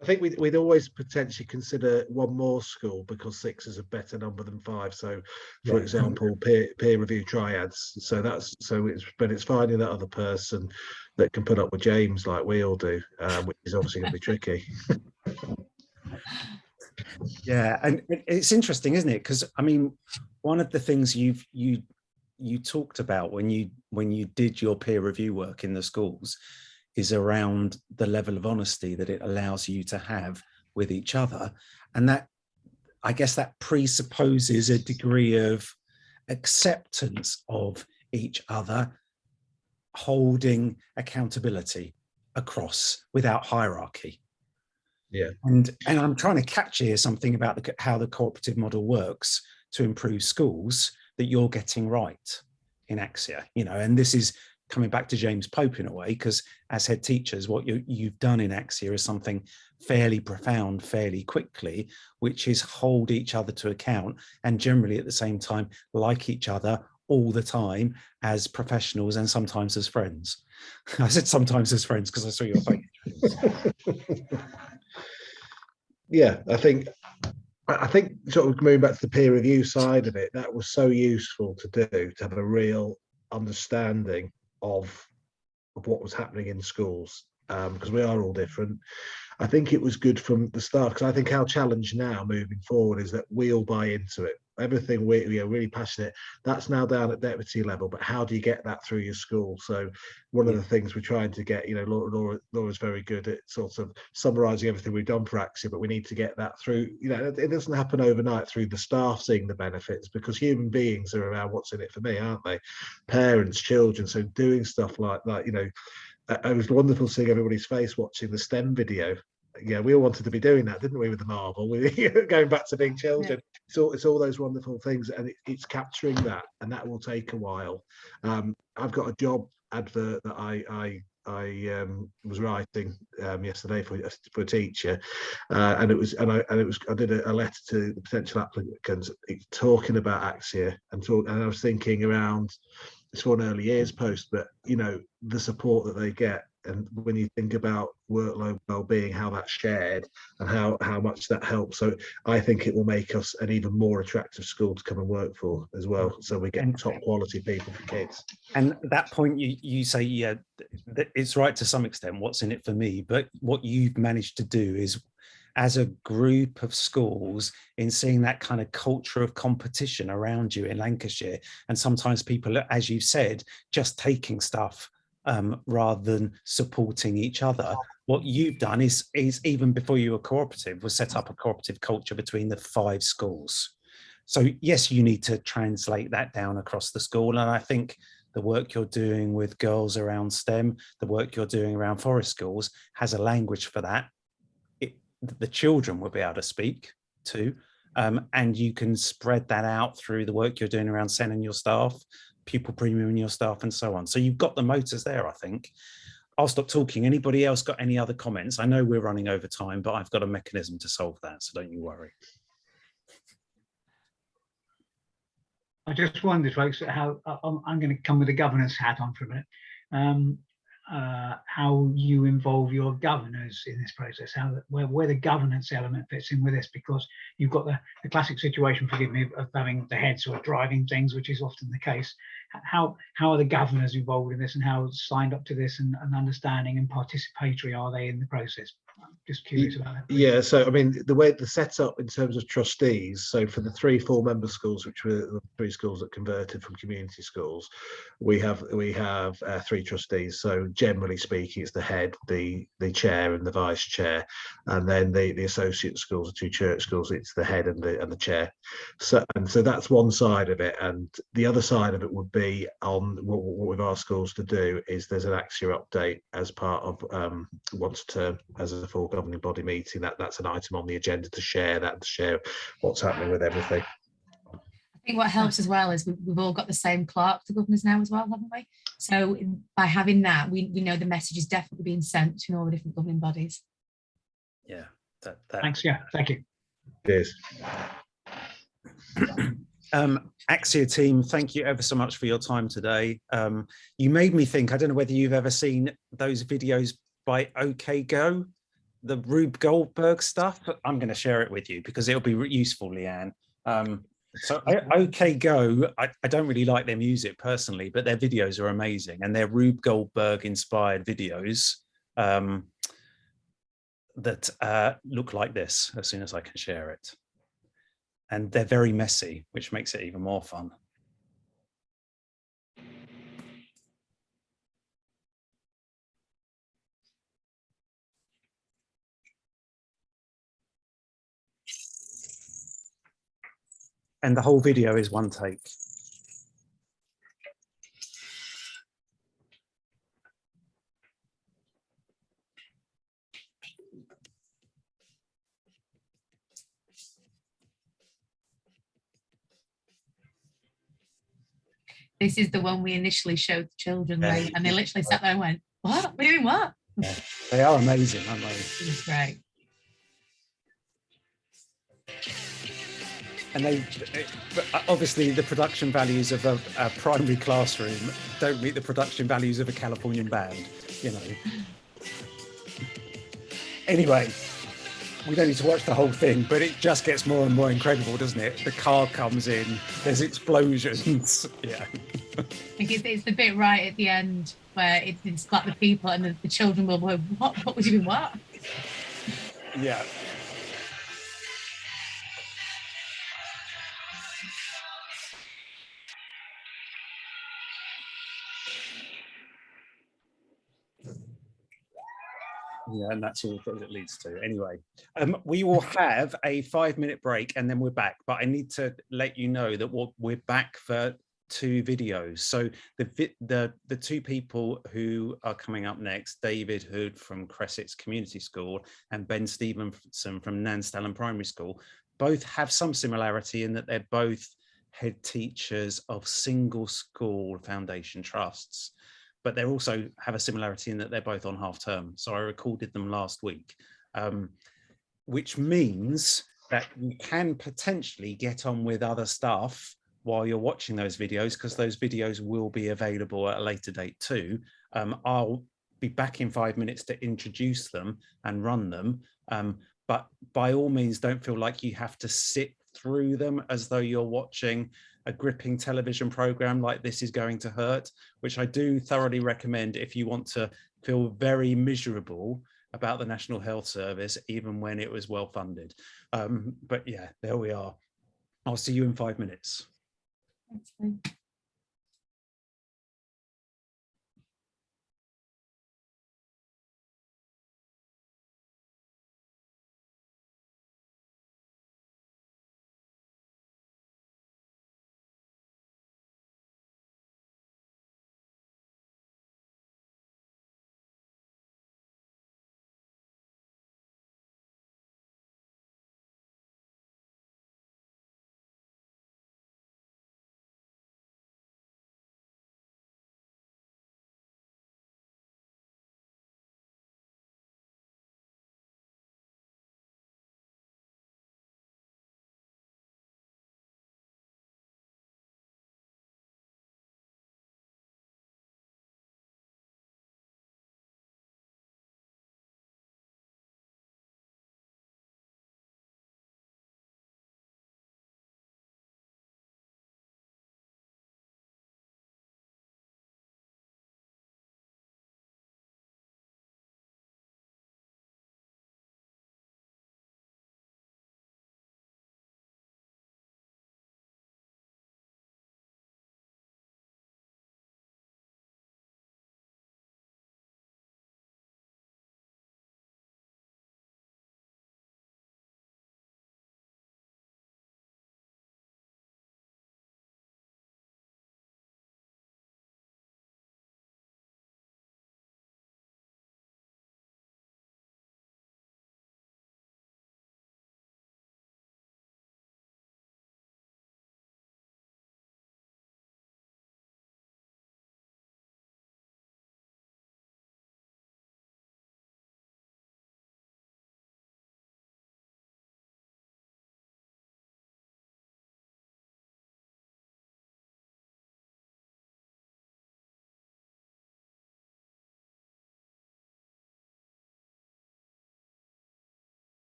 I think we'd always potentially consider one more school, because 6 is a better number than 5. So, for example, peer review triads. But it's finding that other person that can put up with James like we all do, which is obviously going to be tricky. Yeah, and it's interesting, isn't it? Because I mean, one of the things you talked about when you did your peer review work in the schools is around the level of honesty that it allows you to have with each other. And that, I guess, that presupposes a degree of acceptance of each other, holding accountability across without hierarchy. Yeah. And I'm trying to capture here something about how the cooperative model works to improve schools that you're getting right in Axia, you know, and this is coming back to James Pope in a way, because as head teachers, what you've done in Axia is something fairly profound, fairly quickly, which is hold each other to account and generally at the same time like each other all the time as professionals and sometimes as friends. I said sometimes as friends because I saw your face. Yeah, I think sort of moving back to the peer review side of it, that was so useful to do, to have a real understanding of what was happening in schools, because we are all different. I think it was good from the start, because I think our challenge now moving forward is that we all buy into it. Everything we are really passionate. That's now down at deputy level, but how do you get that through your school? So one of the things we're trying to get, you know, Laura's very good at sort of summarising everything we've done for Axia, but we need to get that through. You know, it doesn't happen overnight through the staff seeing the benefits, because human beings are around what's in it for me, aren't they? Parents, children. So doing stuff like that, you know, it was wonderful seeing everybody's face watching the STEM video. Yeah, we all wanted to be doing that, didn't we, with the marble? We going back to being children. Yeah. It's all those wonderful things, and it's capturing that, and that will take a while. I've got a job advert that I was writing yesterday for a teacher, and I did a letter to the potential applicants talking about Axia and I was thinking around. It's for an early years post, but you know, the support that they get, and when you think about workload well-being, how that's shared and how much that helps. So I think it will make us an even more attractive school to come and work for as well, so we get top quality people for kids. And at that point you say, yeah, it's right to some extent, what's in it for me, but what you've managed to do is, as a group of schools, in seeing that kind of culture of competition around you in Lancashire, and sometimes people, as you said, just taking stuff rather than supporting each other. What you've done is even before you were cooperative, was set up a cooperative culture between the 5 schools. So yes, you need to translate that down across the school. And I think the work you're doing with girls around STEM, the work you're doing around forest schools has a language for that. The children will be able to speak to, and you can spread that out through the work you're doing around Sen and your staff, pupil premium and your staff, and so on. So you've got the motors there, I think. I'll stop talking. Anybody else got any other comments? I know we're running over time, but I've got a mechanism to solve that, so don't you worry. I just wondered, folks, how I'm going to come with a governance hat on for a minute. How you involve your governors in this process, where the governance element fits in with this, because you've got the classic situation, forgive me, of having the head sort of driving things, which is often the case. How are the governors involved in this, and how signed up to this and understanding and participatory are they in the process? I'm just curious about that. Yeah, so I mean, the way the setup in terms of trustees, so for the 3 full-member schools, which were the 3 schools that converted from community schools, we have 3 trustees. So generally speaking, it's the head, the chair, and the vice chair, and then the associate schools, the 2 church schools, it's the head and the chair. So that's one side of it, and the other side of it would be on what we've asked schools to do is there's an Axia update as part of once a term as a full governing body meeting. That's an item on the agenda to share what's happening with everything. I think what helps as well is we've all got the same clerk to governors now as well, haven't we? So by having that, we know the message is definitely being sent to all the different governing bodies. Yeah. Thanks. Yeah, thank you. Cheers. Axia team, thank you ever so much for your time today. You made me think, I don't know whether you've ever seen those videos by OK Go, the Rube Goldberg stuff. I'm going to share it with you because it'll be useful, Leanne. So OK Go, I don't really like their music personally, but their videos are amazing, and they're Rube Goldberg inspired videos that look like this as soon as I can share it. And they're very messy, which makes it even more fun. And the whole video is one take. this is the one we initially showed the children, Yeah. and they literally sat there and went, what? We're doing what? Yeah. They are amazing, aren't they? It was great. And but obviously the production values of a primary classroom don't meet the production values of a Californian band, you know. Anyway, we don't need to watch the whole thing, but it just gets more and more incredible, doesn't it? The car comes in, there's explosions. Yeah. I think it's the bit right at the end where it's like the people and the children will go, what was you doing, what? Yeah. Yeah, and that's all that it leads to. Anyway, we will have a 5-minute break and then we're back. But I need to let you know that we're back for 2 videos. So the 2 people who are coming up next, David Hood from Cressett's Community School and Ben Stevenson from Nanstallen Primary School, both have some similarity in that they're both head teachers of single school foundation trusts. But they also have a similarity in that they're both on half term. So I recorded them last week, which means that you can potentially get on with other stuff while you're watching those videos, because those videos will be available at a later date too. I'll be back in 5 minutes to introduce them and run them. But by all means, don't feel like you have to sit through them as though you're watching a gripping television program like This Is Going to Hurt, which I do thoroughly recommend if you want to feel very miserable about the National Health Service, even when it was well funded. But yeah, there we are. I'll see you in 5 minutes. Thanks,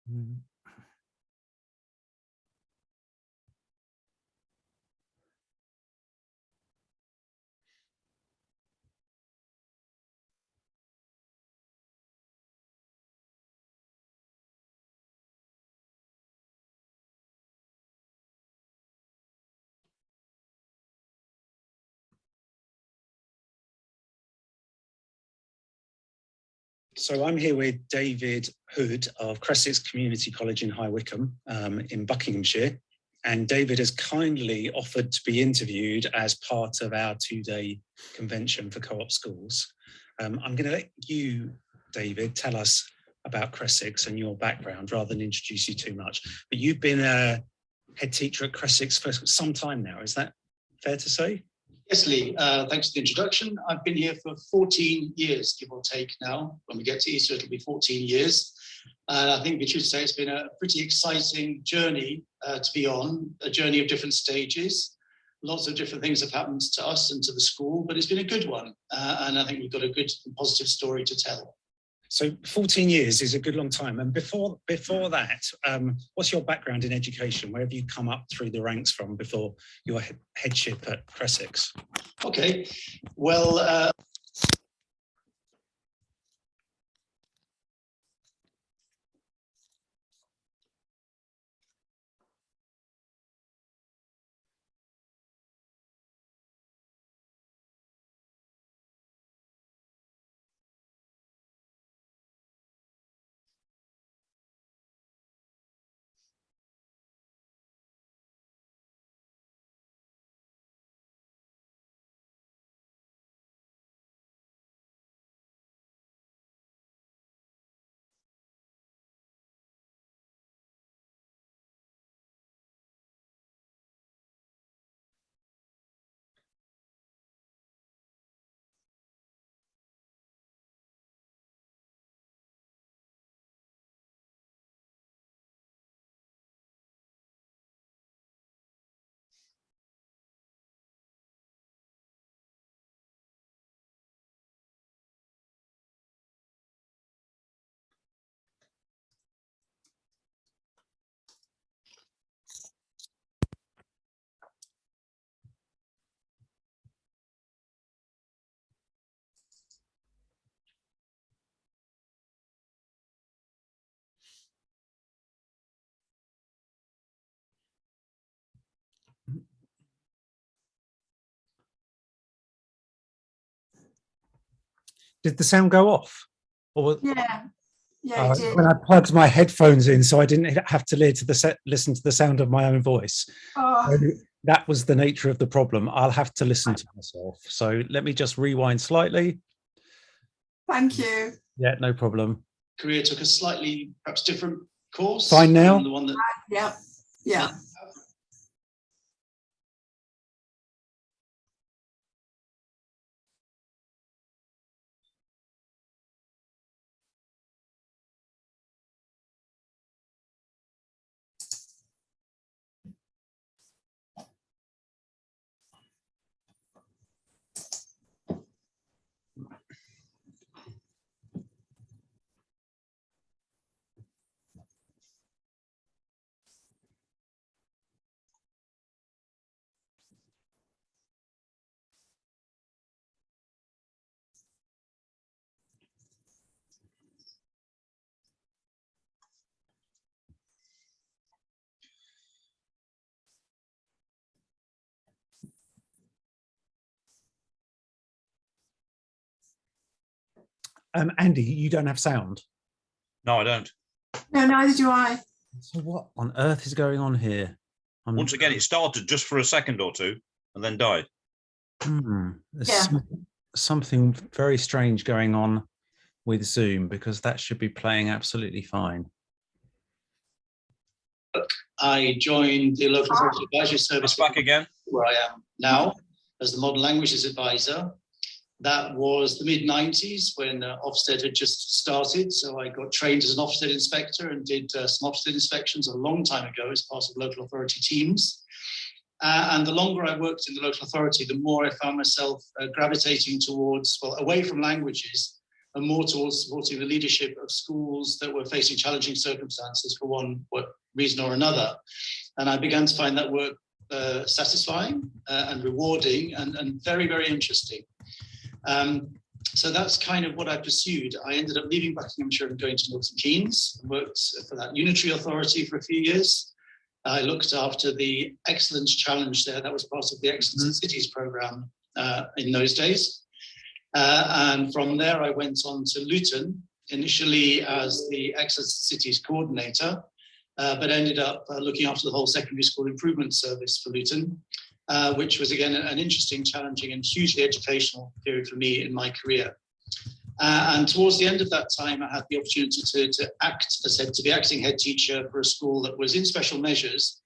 Mm. So I'm here with David Hood of Cressex Community College in High Wycombe in Buckinghamshire. And David has kindly offered to be interviewed as part of our 2-day convention for co-op schools. I'm going to let you, David, tell us about Cressex and your background rather than introduce you too much. But you've been a head teacher at Cressex for some time now. Is that fair to say? Yes, Lee, thanks for the introduction. I've been here for 14 years, give or take now. When we get to Easter, it'll be 14 years. And I think we should say it's been a pretty exciting journey to be on, a journey of different stages. Lots of different things have happened to us and to the school, but it's been a good one. And I think we've got a good and positive story to tell. So 14 years is a good long time. And before that, what's your background in education? Where have you come up through the ranks from before your headship at Cressex? Okay, well, Did the sound go off? Or Yeah, it did. when I plugged my headphones in, so I didn't have to listen to the sound of my own voice. Oh, So that was the nature of the problem. I'll have to listen to myself. So let me just rewind slightly. thank you. Yeah, no problem. career took a slightly, perhaps different course. Fine now? The one that Yep. Yeah. Andy, you don't have sound. No, I don't. No, neither do I. So what on earth is going on here? Once again, it started just for a second or two and then died. There's Yeah. something very strange going on with Zoom, because that should be playing absolutely fine. I joined the local authority advisory service It's back again. where I am now as the modern languages advisor. That was the mid-90s when Ofsted had just started. So I got trained as an Ofsted inspector and did some Ofsted inspections a long time ago as part of local authority teams. And the longer I worked in the local authority, the more I found myself gravitating towards, well, away from languages and more towards supporting the leadership of schools that were facing challenging circumstances for one reason or another. And I began to find that work satisfying and rewarding and very, very interesting. So that's kind of what I pursued. I ended up leaving Buckinghamshire and going to Milton Keynes, worked for that unitary authority for a few years. I looked after the Excellence Challenge there. That was part of the Excellence in Cities programme in those days. And from there, I went on to Luton, initially as the Excellence in Cities coordinator, but ended up looking after the whole secondary school improvement service for Luton, which was again an interesting, challenging and hugely educational period for me in my career. And towards the end of that time, I had the opportunity to act, as said, to be acting head teacher for a school that was in special measures,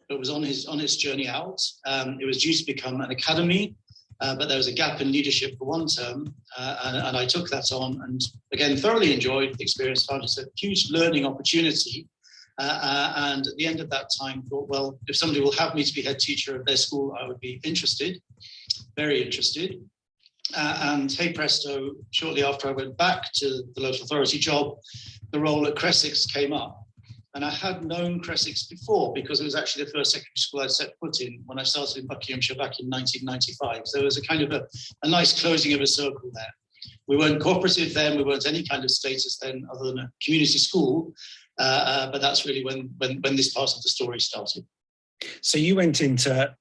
but was on its journey out. It was due to become an academy, but there was a gap in leadership for one term, and I took that on and again thoroughly enjoyed the experience, found it a huge learning opportunity. And at the end of that time, thought, well, if somebody will have me to be head teacher of their school, I would be interested, very interested. And hey presto, shortly after I went back to the local authority job, the role at Cressex came up. And I had known Cressex before because it was actually the first secondary school I'd set foot in when I started in Buckinghamshire back in 1995. So there was a kind of a nice closing of a circle there. We weren't cooperative then, we weren't any kind of status then other than a community school. But that's really when this part of the story started. So you went into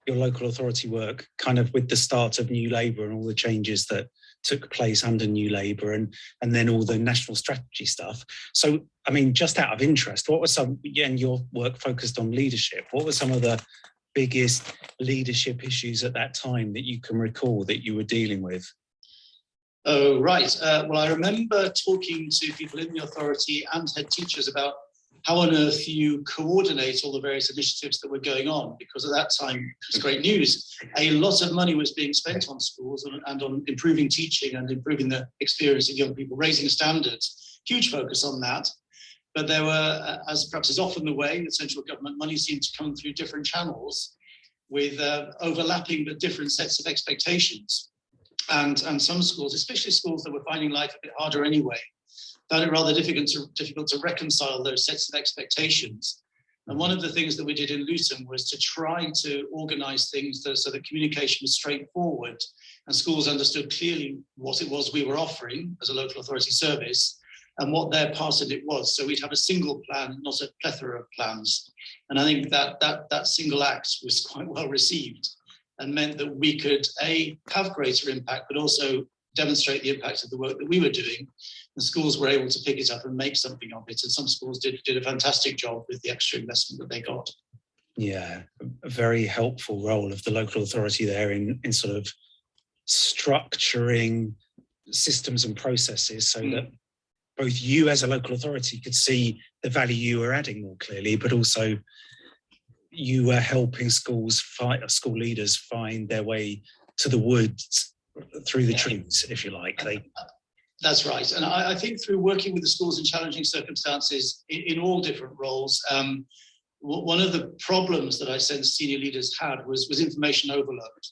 your local authority work kind of with the start of New Labour and all the changes that took place under New Labour and then all the national strategy stuff. So, I mean, just out of interest, what were some, and your work focused on leadership, what were some of the biggest leadership issues at that time that you can recall that you were dealing with? Oh, right. Well, I remember talking to people in the authority and head teachers about how on earth you coordinate all the various initiatives that were going on, because at that time, it was great news. A lot of money was being spent on schools and on improving teaching and improving the experience of young people, raising standards, huge focus on that. But there were, as perhaps is often the way, the central government money seemed to come through different channels with overlapping but different sets of expectations. And some schools, especially schools that were finding life a bit harder anyway, found it rather difficult to reconcile those sets of expectations. And one of the things that we did in Luton was to try to organise things so that communication was straightforward and schools understood clearly what it was we were offering as a local authority service and what their part of it was. So we'd have a single plan, not a plethora of plans. And I think that single act was quite well received and meant that we could, A, have greater impact, but also demonstrate the impact of the work that we were doing. And schools were able to pick it up and make something of it. And some schools did a fantastic job with the extra investment that they got. Yeah, a very helpful role of the local authority there in sort of structuring systems and processes so that both you as a local authority could see the value you were adding more clearly, but also you were helping school leaders find their way to the woods through the trees, if you like. That's right. And I think through working with the schools in challenging circumstances in all different roles, one of the problems that I sensed senior leaders had was information overload.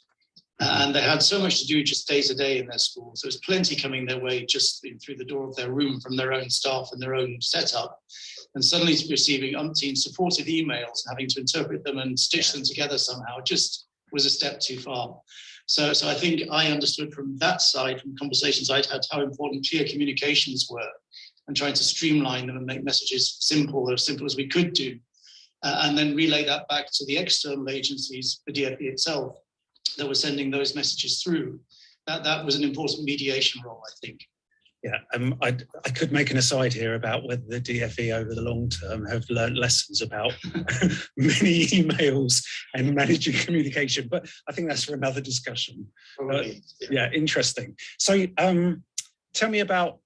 And they had so much to do just day to day in their schools. There was plenty coming their way just through the door of their room from their own staff and their own setup. And suddenly receiving umpteen supported emails, having to interpret them and stitch them together somehow, just was a step too far. So I think I understood from that side, from conversations I'd had, how important clear communications were and trying to streamline them and make messages simple, as simple as we could do. And then relay that back to the external agencies, the DFE itself, that were sending those messages through. That was an important mediation role, I think. Yeah, I could make an aside here about whether the DFE over the long term have learned lessons about many emails and managing communication, but I think that's for another discussion. Yeah, interesting. So tell me about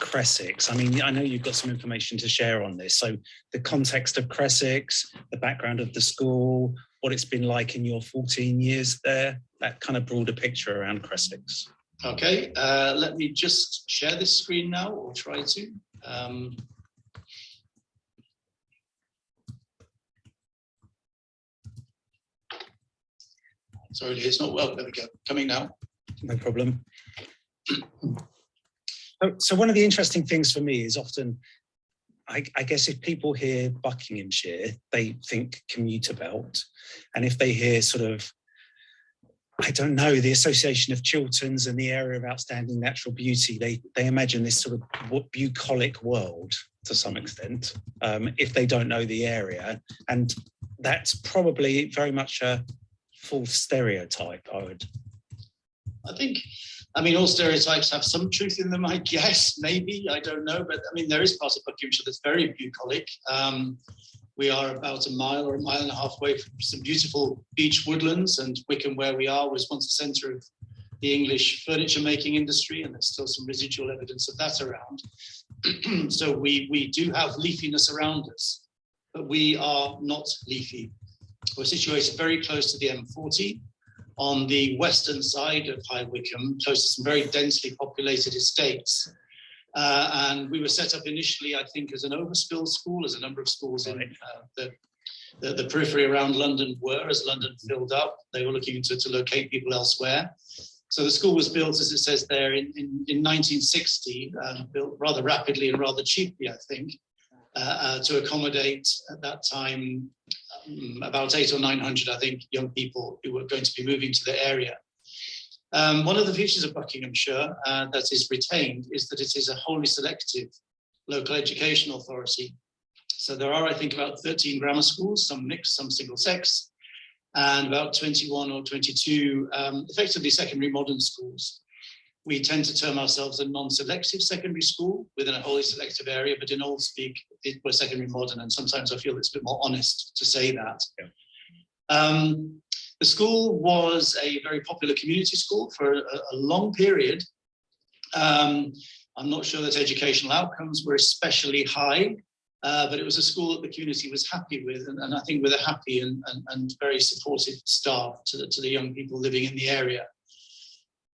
Cressex. I mean, I know you've got some information to share on this. So the context of Cressex, the background of the school, what it's been like in your 14 years there, that kind of broader picture around Cressex. Okay, let me just share this screen now, or try to. Sorry, it's not well. There we go. Coming now. No problem. So one of the interesting things for me is often, I guess if people hear Buckinghamshire, they think commuter belt. And if they hear sort of, I don't know, the association of Chilterns and the area of outstanding natural beauty, they imagine this sort of bucolic world to some extent, if they don't know the area. And that's probably very much a false stereotype, I think, I mean, all stereotypes have some truth in them, I guess, maybe, I don't know. But I mean, there is part of Buckinghamshire that's very bucolic. We are about a mile or a mile and a half away from some beautiful beach woodlands, and Wickham, where we are, was once a centre of the English furniture making industry, and there's still some residual evidence of that around. So we do have leafiness around us, but we are not leafy. We're situated very close to the M40 on the western side of High Wycombe, close to some very densely populated estates. And we were set up initially, I think, as an overspill school, as a number of schools in the periphery around London were. As London filled up, they were looking to locate people elsewhere. So the school was built, as it says there, in 1960, built rather rapidly and rather cheaply, I think, to accommodate at that time about 800 or 900, I think, young people who were going to be moving to the area. One of the features of Buckinghamshire that is retained is that it is a wholly selective local education authority. So there are, I think, about 13 grammar schools, some mixed, some single sex, and about 21 or 22 effectively secondary modern schools. We tend to term ourselves a non-selective secondary school within a wholly selective area, but in old speak, we're secondary modern, and sometimes I feel it's a bit more honest to say that. Yeah. The school was a very popular community school for a long period. I'm not sure that educational outcomes were especially high, but it was a school that the community was happy with, and I think with a happy and very supportive staff to the young people living in the area.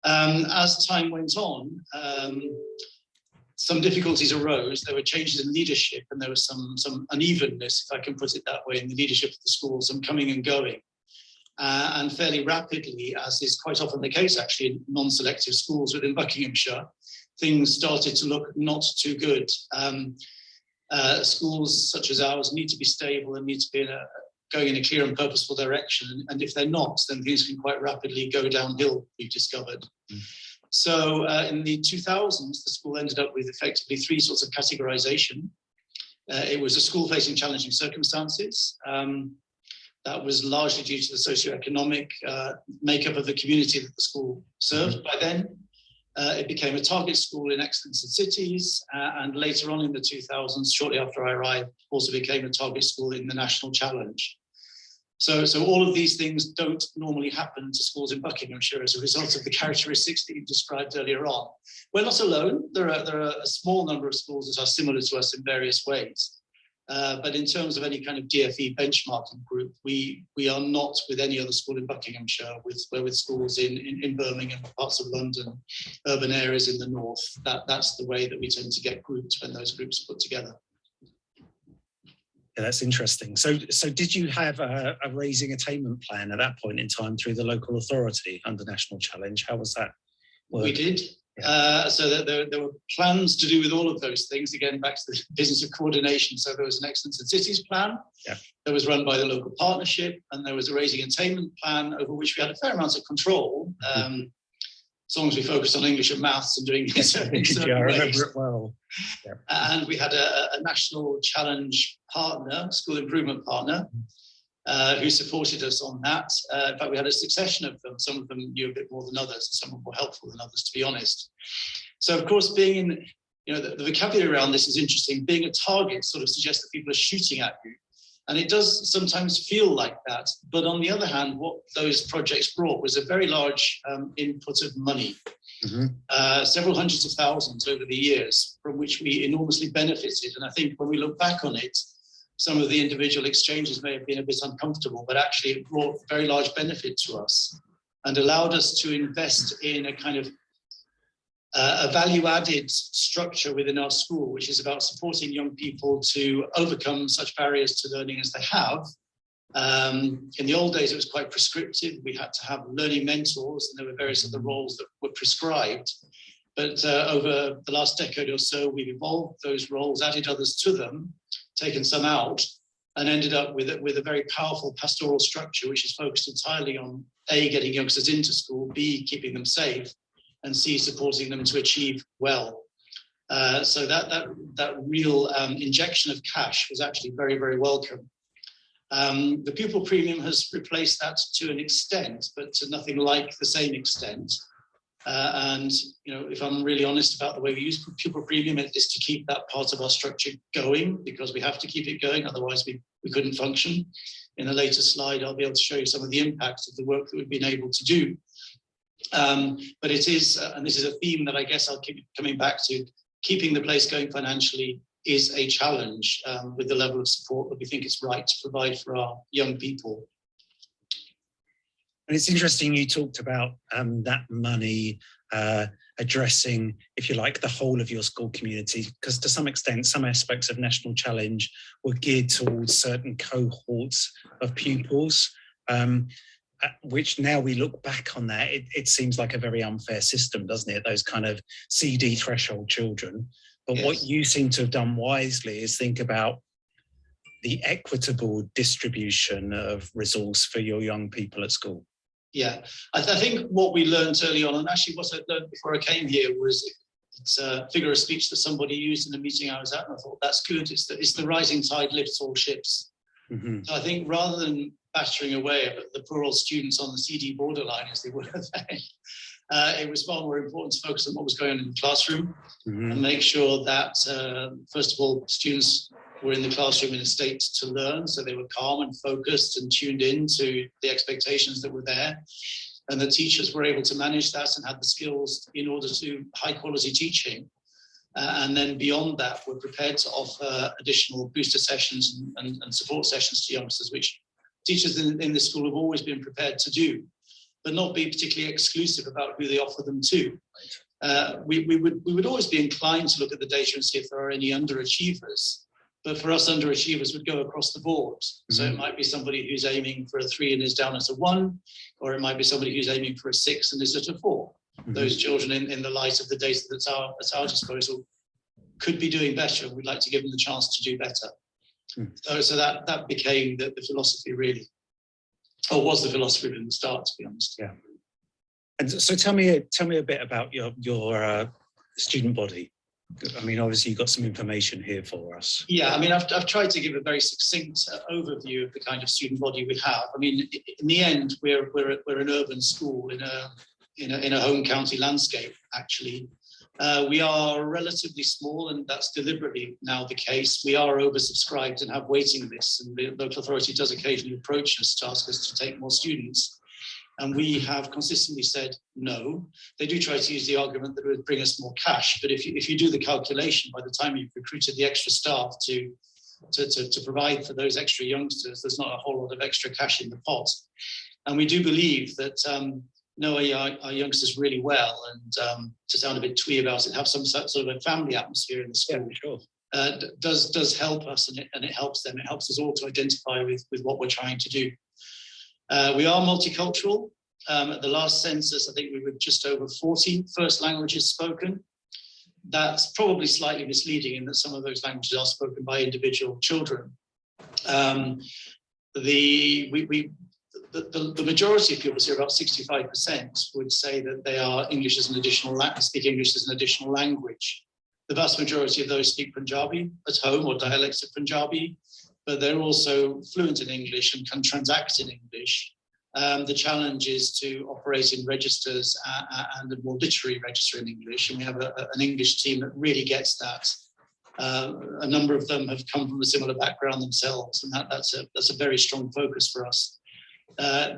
As time went on, some difficulties arose. There were changes in leadership, and there was some unevenness, if I can put it that way, in the leadership of the school, some coming and going. And fairly rapidly, as is quite often the case actually in non-selective schools within Buckinghamshire, things started to look not too good. Schools such as ours need to be stable and need to be going in a clear and purposeful direction. And if they're not, then things can quite rapidly go downhill, we've discovered. So in the 2000s, the school ended up with effectively three sorts of categorization. It was a school facing challenging circumstances. That was largely due to the socioeconomic makeup of the community that the school served by then. It became a target school in excellence in cities, and later on in the 2000s, shortly after I arrived, also became a target school in the national challenge. So all of these things don't normally happen to schools in Buckinghamshire as a result of the characteristics that you described earlier on. We're not alone. There are a small number of schools that are similar to us in various ways. But in terms of any kind of DFE benchmarking group, we are not with any other school in Buckinghamshire. We're with schools in Birmingham, parts of London, urban areas in the north. That's the way that we tend to get grouped when those groups are put together. Yeah, that's interesting. So did you have a raising attainment plan at that point in time through the local authority under National Challenge? How was that work? We did. So there were plans to do with all of those things, again, back to the business of coordination. So there was an Excellence in Cities plan that was run by the local partnership, and there was a raising attainment plan over which we had a fair amount of control, as long as we focused on English and maths and doing it in certain I remember ways. it well. Yeah. And we had a national challenge partner, school improvement partner, who supported us on that. In fact, we had a succession of them. Some of them knew a bit more than others, and some were more helpful than others, to be honest. So, of course, being in, the vocabulary around this is interesting. Being a target sort of suggests that people are shooting at you. And it does sometimes feel like that. But on the other hand, what those projects brought was a very large input of money, several hundreds of thousands over the years, from which we enormously benefited. And I think when we look back on it, some of the individual exchanges may have been a bit uncomfortable, but actually it brought very large benefit to us and allowed us to invest in a kind of a value-added structure within our school, which is about supporting young people to overcome such barriers to learning as they have. In the old days, it was quite prescriptive. We had to have learning mentors, and there were various other roles that were prescribed. But over the last decade or so, we've evolved those roles, added others to them, taken some out, and ended up with a very powerful pastoral structure, which is focused entirely on A, getting youngsters into school, B, keeping them safe, and C, supporting them to achieve well. So that real injection of cash was actually very, very welcome. The pupil premium has replaced that to an extent, but to nothing like the same extent. And if I'm really honest about the way we use pupil premium, it is to keep that part of our structure going, because we have to keep it going, otherwise we couldn't function. In a later slide, I'll be able to show you some of the impact of the work that we've been able to do. But it is, and this is a theme that I guess I'll keep coming back to, keeping the place going financially is a challenge with the level of support that we think it's right to provide for our young people. And it's interesting you talked about that money addressing, if you like, the whole of your school community, because to some extent, some aspects of National Challenge were geared towards certain cohorts of pupils, which now we look back on that, it seems like a very unfair system, doesn't it? Those kind of CD threshold children. But yes, what you seem to have done wisely is think about the equitable distribution of resource for your young people at school. Yeah, I think what we learned early on, and actually what I learned before I came here, was it's a figure of speech that somebody used in a meeting I was at, and I thought, that's good. It's the rising tide lifts all ships. Mm-hmm. So I think rather than battering away at the poor old students on the CD borderline, as they were then, it was far more important to focus on what was going on in the classroom, mm-hmm, and make sure that, first of all, students were in the classroom in a state to learn, so they were calm and focused and tuned in to the expectations that were there, and the teachers were able to manage that and had the skills in order to do high quality teaching. And then beyond that, we're prepared to offer additional booster sessions and support sessions to youngsters, which teachers in the school have always been prepared to do, but not be particularly exclusive about who they offer them to. We would always be inclined to look at the data and see if there are any underachievers. But for us, underachievers would go across the board. Mm-hmm. So it might be somebody who's aiming for a 3 and is down at a 1, or it might be somebody who's aiming for a 6 and is at a 4. Mm-hmm. Those children, in the light of the data that's at our disposal, could be doing better. We'd like to give them the chance to do better. Mm-hmm. So that became the philosophy, really, or was the philosophy from the start, to be honest. Yeah. And so tell me a bit about your student body. I mean, obviously, you've got some information here for us. Yeah, I mean, I've tried to give a very succinct overview of the kind of student body we have. I mean, in the end, we're an urban school in a home county landscape, actually. We are relatively small, and that's deliberately now the case. We are oversubscribed and have waiting lists, and the local authority does occasionally approach us to ask us to take more students. And we have consistently said no. They do try to use the argument that it would bring us more cash, but if you do the calculation, by the time you've recruited the extra staff to provide for those extra youngsters, there's not a whole lot of extra cash in the pot. And we do believe that knowing our youngsters really well, and to sound a bit twee about it, have some sort of a family atmosphere in the school. Yeah, sure. Does help us, and it helps them. It helps us all to identify with what we're trying to do. We are multicultural. At the last census, I think we were just over 40 first languages spoken. That's probably slightly misleading in that some of those languages are spoken by individual children. The majority of pupils here, about 65%, would say that they are English as an additional speak English as an additional language. The vast majority of those speak Punjabi at home, or dialects of Punjabi, but they're also fluent in English and can transact in English. The challenge is to operate in registers and a more literary register in English, and we have an English team that really gets that. A number of them have come from a similar background themselves, and that's a very strong focus for us.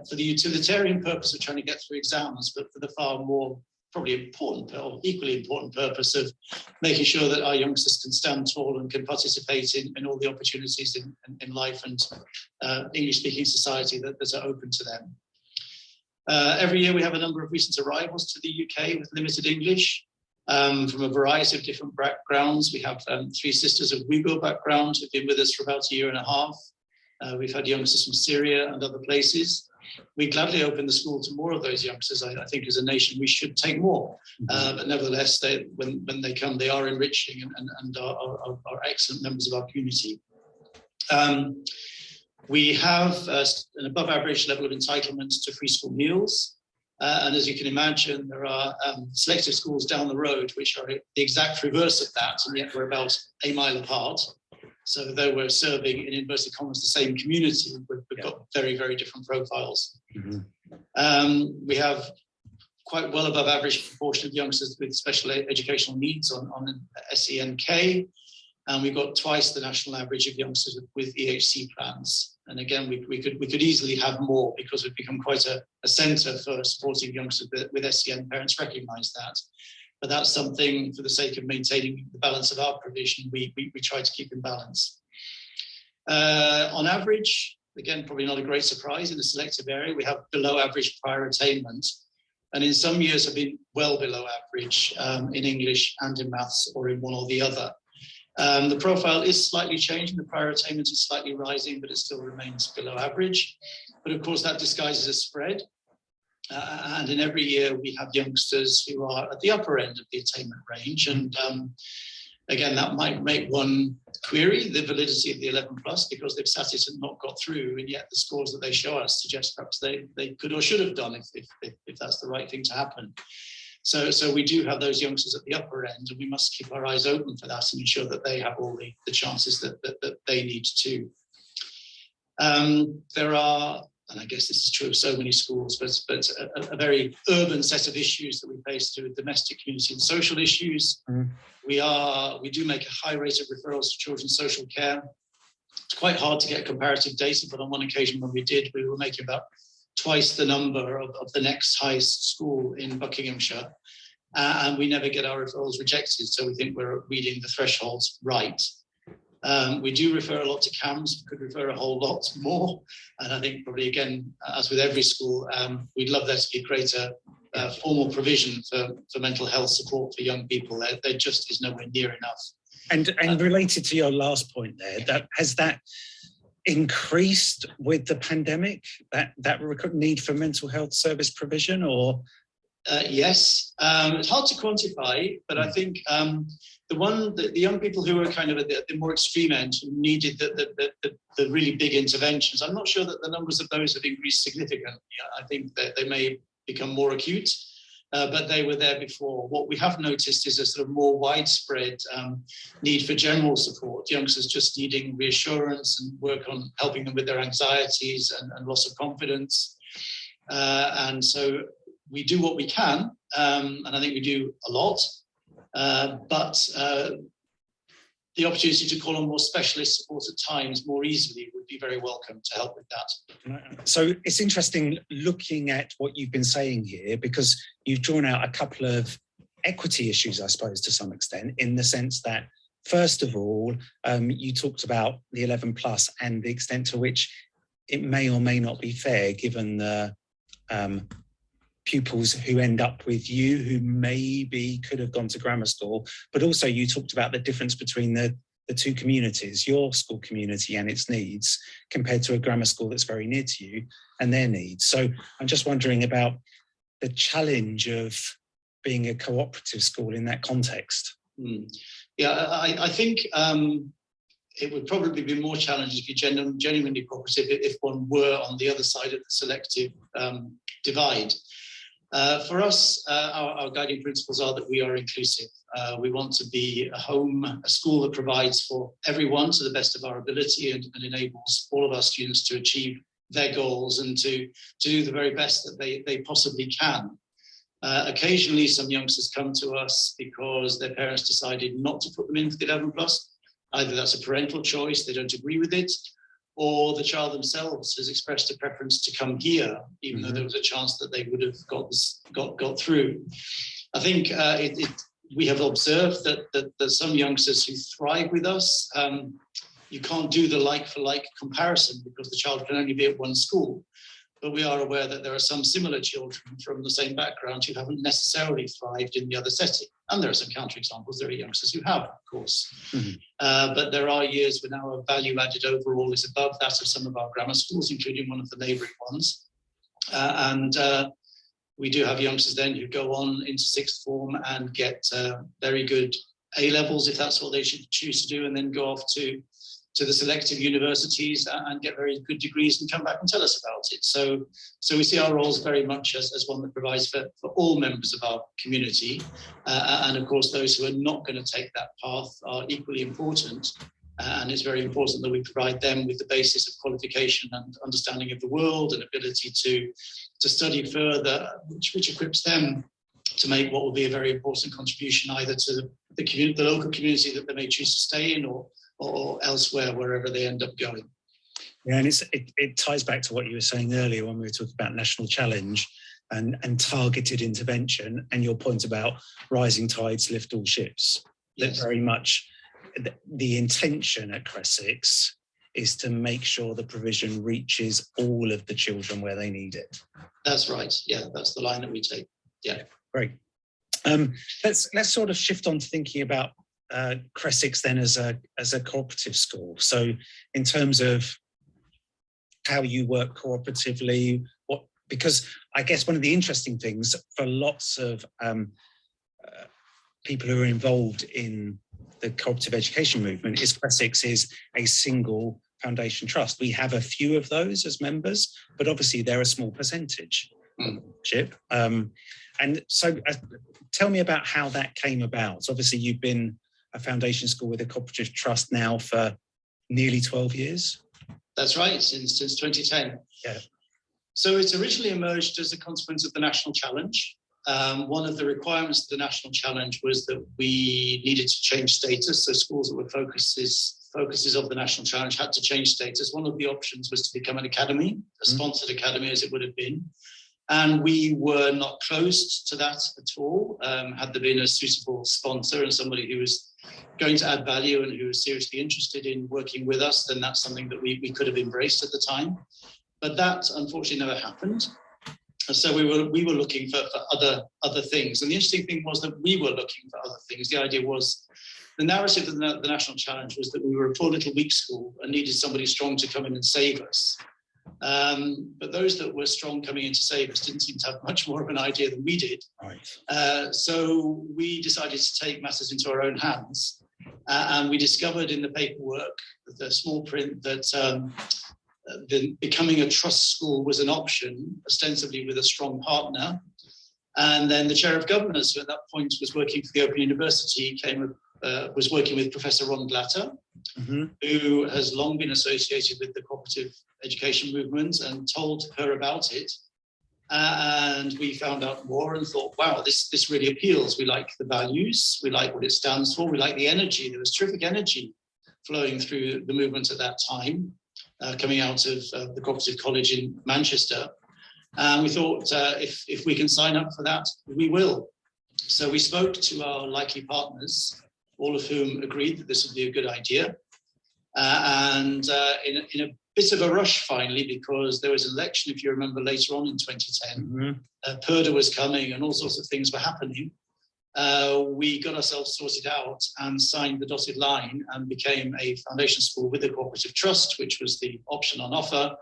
For the utilitarian purpose of trying to get through exams, but for the far more probably important or equally important purpose of making sure that our youngsters can stand tall and can participate in all the opportunities in life and English-speaking society that are open to them. Every year we have a number of recent arrivals to the UK with limited English from a variety of different backgrounds. We have 3 sisters of Uyghur background who've been with us for about a year and a half. We've had youngsters from Syria and other places. We gladly open the school to more of those youngsters. I think as a nation we should take more, but nevertheless, when they come, they are enriching and are excellent members of our community. We have an above average level of entitlements to free school meals. And as you can imagine, there are selective schools down the road which are the exact reverse of that, and yet we're about a mile apart. So though we're serving in inverted commas the same community, we've got very, very different profiles. We have quite well above average proportion of youngsters with special educational needs on SENK, and we've got twice the national average of youngsters with EHC plans. And again, we could easily have more because we've become quite a centre for supporting youngsters with SEN. Parents recognise that. But that's something, for the sake of maintaining the balance of our provision, we try to keep in balance. On average, again, probably not a great surprise, in the selective area, we have below average prior attainment. And in some years have been well below average in English and in maths, or in one or the other. The profile is slightly changing, the prior attainment is slightly rising, but it still remains below average. But of course that disguises a spread. And in every year we have youngsters who are at the upper end of the attainment range. And again, that might make one query the validity of the 11 plus, because they've sat it and not got through, and yet the scores that they show us suggest perhaps they could or should have done if that's the right thing to happen. So we do have those youngsters at the upper end, and we must keep our eyes open for that and ensure that they have all the chances that they need to. There are, and I guess this is true of so many schools, but a very urban set of issues that we face to domestic, community and social issues. We do make a high rate of referrals to children's social care. It's quite hard to get comparative data, but on one occasion when we did, we were making about twice the number of the next highest school in Buckinghamshire, and we never get our referrals rejected, so we think we're reading the thresholds right. We do refer a lot to CAMS, we could refer a whole lot more, and I think probably again, as with every school, we'd love there to be greater formal provision for mental health support for young people. There just is nowhere near enough. And related to your last point there, has that increased with the pandemic, that need for mental health service provision, or? Yes, it's hard to quantify, but I think the young people who were kind of at the more extreme end, who needed the really big interventions, I'm not sure that the numbers of those have increased significantly. I think that they may become more acute, but they were there before. What we have noticed is a sort of more widespread need for general support, youngsters just needing reassurance and work on helping them with their anxieties and loss of confidence. And so we do what we can, and I think we do a lot, but the opportunity to call on more specialist support at times more easily would be very welcome to help with that. So it's interesting looking at what you've been saying here, because you've drawn out a couple of equity issues, I suppose, to some extent, in the sense that, first of all, you talked about the 11 plus and the extent to which it may or may not be fair, given the pupils who end up with you who maybe could have gone to grammar school, but also you talked about the difference between the two communities, your school community and its needs, compared to a grammar school that's very near to you and their needs. So I'm just wondering about the challenge of being a cooperative school in that context. Yeah, I think it would probably be more challenging if you're genuinely cooperative if one were on the other side of the selective divide. For us, our guiding principles are that we are inclusive. We want to be a school that provides for everyone to the best of our ability and enables all of our students to achieve their goals and to do the very best that they possibly can. Occasionally, some youngsters come to us because their parents decided not to put them in for the 11 plus. Either that's a parental choice, they don't agree with it, or the child themselves has expressed a preference to come here, even though there was a chance that they would have got through. I think we have observed that some youngsters who thrive with us, you can't do the like-for-like comparison because the child can only be at one school. But we are aware that there are some similar children from the same background who haven't necessarily thrived in the other setting. And there are some counterexamples. There are youngsters who have, of course. But there are years when our value added overall is above that of some of our grammar schools, including one of the neighbouring ones. and we do have youngsters then who go on into sixth form and get very good A levels, if that's what they should choose to do, and then go off to the selective universities and get very good degrees and come back and tell us about it. So we see our roles very much as one that provides for all members of our community. And of course, those who are not going to take that path are equally important. And it's very important that we provide them with the basis of qualification and understanding of the world and ability to study further, which equips them to make what will be a very important contribution either to the local community that they may choose to stay in or elsewhere, wherever they end up going. Yeah, and it ties back to what you were saying earlier when we were talking about national challenge and targeted intervention, and your point about rising tides lift all ships. Yes. That very much the intention at Cressex is to make sure the provision reaches all of the children where they need it. That's right. Yeah, that's the line that we take. Yeah. Great. Let's sort of shift on to thinking about Cressex then as a cooperative school. So in terms of how you work cooperatively, because I guess one of the interesting things for lots of people who are involved in the cooperative education movement is Cressex is a single foundation trust. We have a few of those as members, but obviously they're a small percentage of the membership. And so tell me about how that came about. So obviously you've been a foundation school with a cooperative trust now for nearly 12 years. That's right, since 2010. Yeah. So it's originally emerged as a consequence of the National Challenge. One of the requirements of the National Challenge was that we needed to change status. So schools that were focuses of the National Challenge had to change status. One of the options was to become an academy, a sponsored academy as it would have been. And we were not closed to that at all. Had there been a suitable sponsor and somebody who was going to add value and who was seriously interested in working with us, then that's something that we could have embraced at the time. But that unfortunately never happened. So we were looking for other things. And the interesting thing was that we were looking for other things. The idea was, the narrative of the National Challenge was that we were a poor little weak school and needed somebody strong to come in and save us. But those that were strong coming in to save us didn't seem to have much more of an idea than we did. Right. So we decided to take matters into our own hands. And we discovered in the paperwork, the small print, that becoming a trust school was an option, ostensibly with a strong partner. And then the chair of governors, who at that point was working for the Open University, was working with Professor Ron Glatter, who has long been associated with the cooperative education movement, and told her about it. And we found out more and thought, wow, this really appeals. We like the values, we like what it stands for, we like the energy. There was terrific energy flowing through the movement at that time, coming out of the Cooperative College in Manchester. And we thought, if we can sign up for that, we will. So we spoke to our likely partners, all of whom agreed that this would be a good idea. And in a bit of a rush, finally, because there was an election, if you remember, later on in 2010, Purdah was coming and all sorts of things were happening. We got ourselves sorted out and signed the dotted line and became a foundation school with a cooperative trust, which was the option on offer.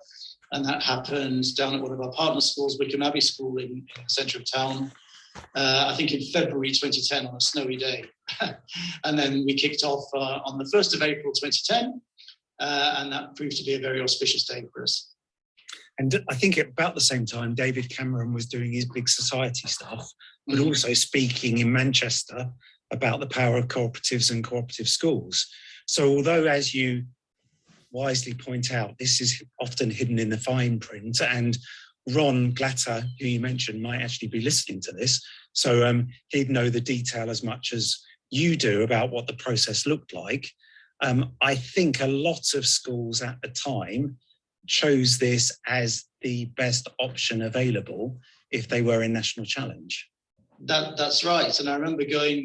And that happened down at one of our partner schools, Wickham Abbey School in the centre of town, I think in February 2010 on a snowy day. And then we kicked off on the 1st of April 2010, and that proved to be a very auspicious day for us. And I think at about the same time, David Cameron was doing his big society stuff, but also speaking in Manchester about the power of cooperatives and cooperative schools. So although, as you wisely point out, this is often hidden in the fine print, and Ron Glatter, who you mentioned, might actually be listening to this. So he'd know the detail as much as you do about what the process looked like. I think a lot of schools at the time chose this as the best option available if they were in National Challenge. That's right. And I remember going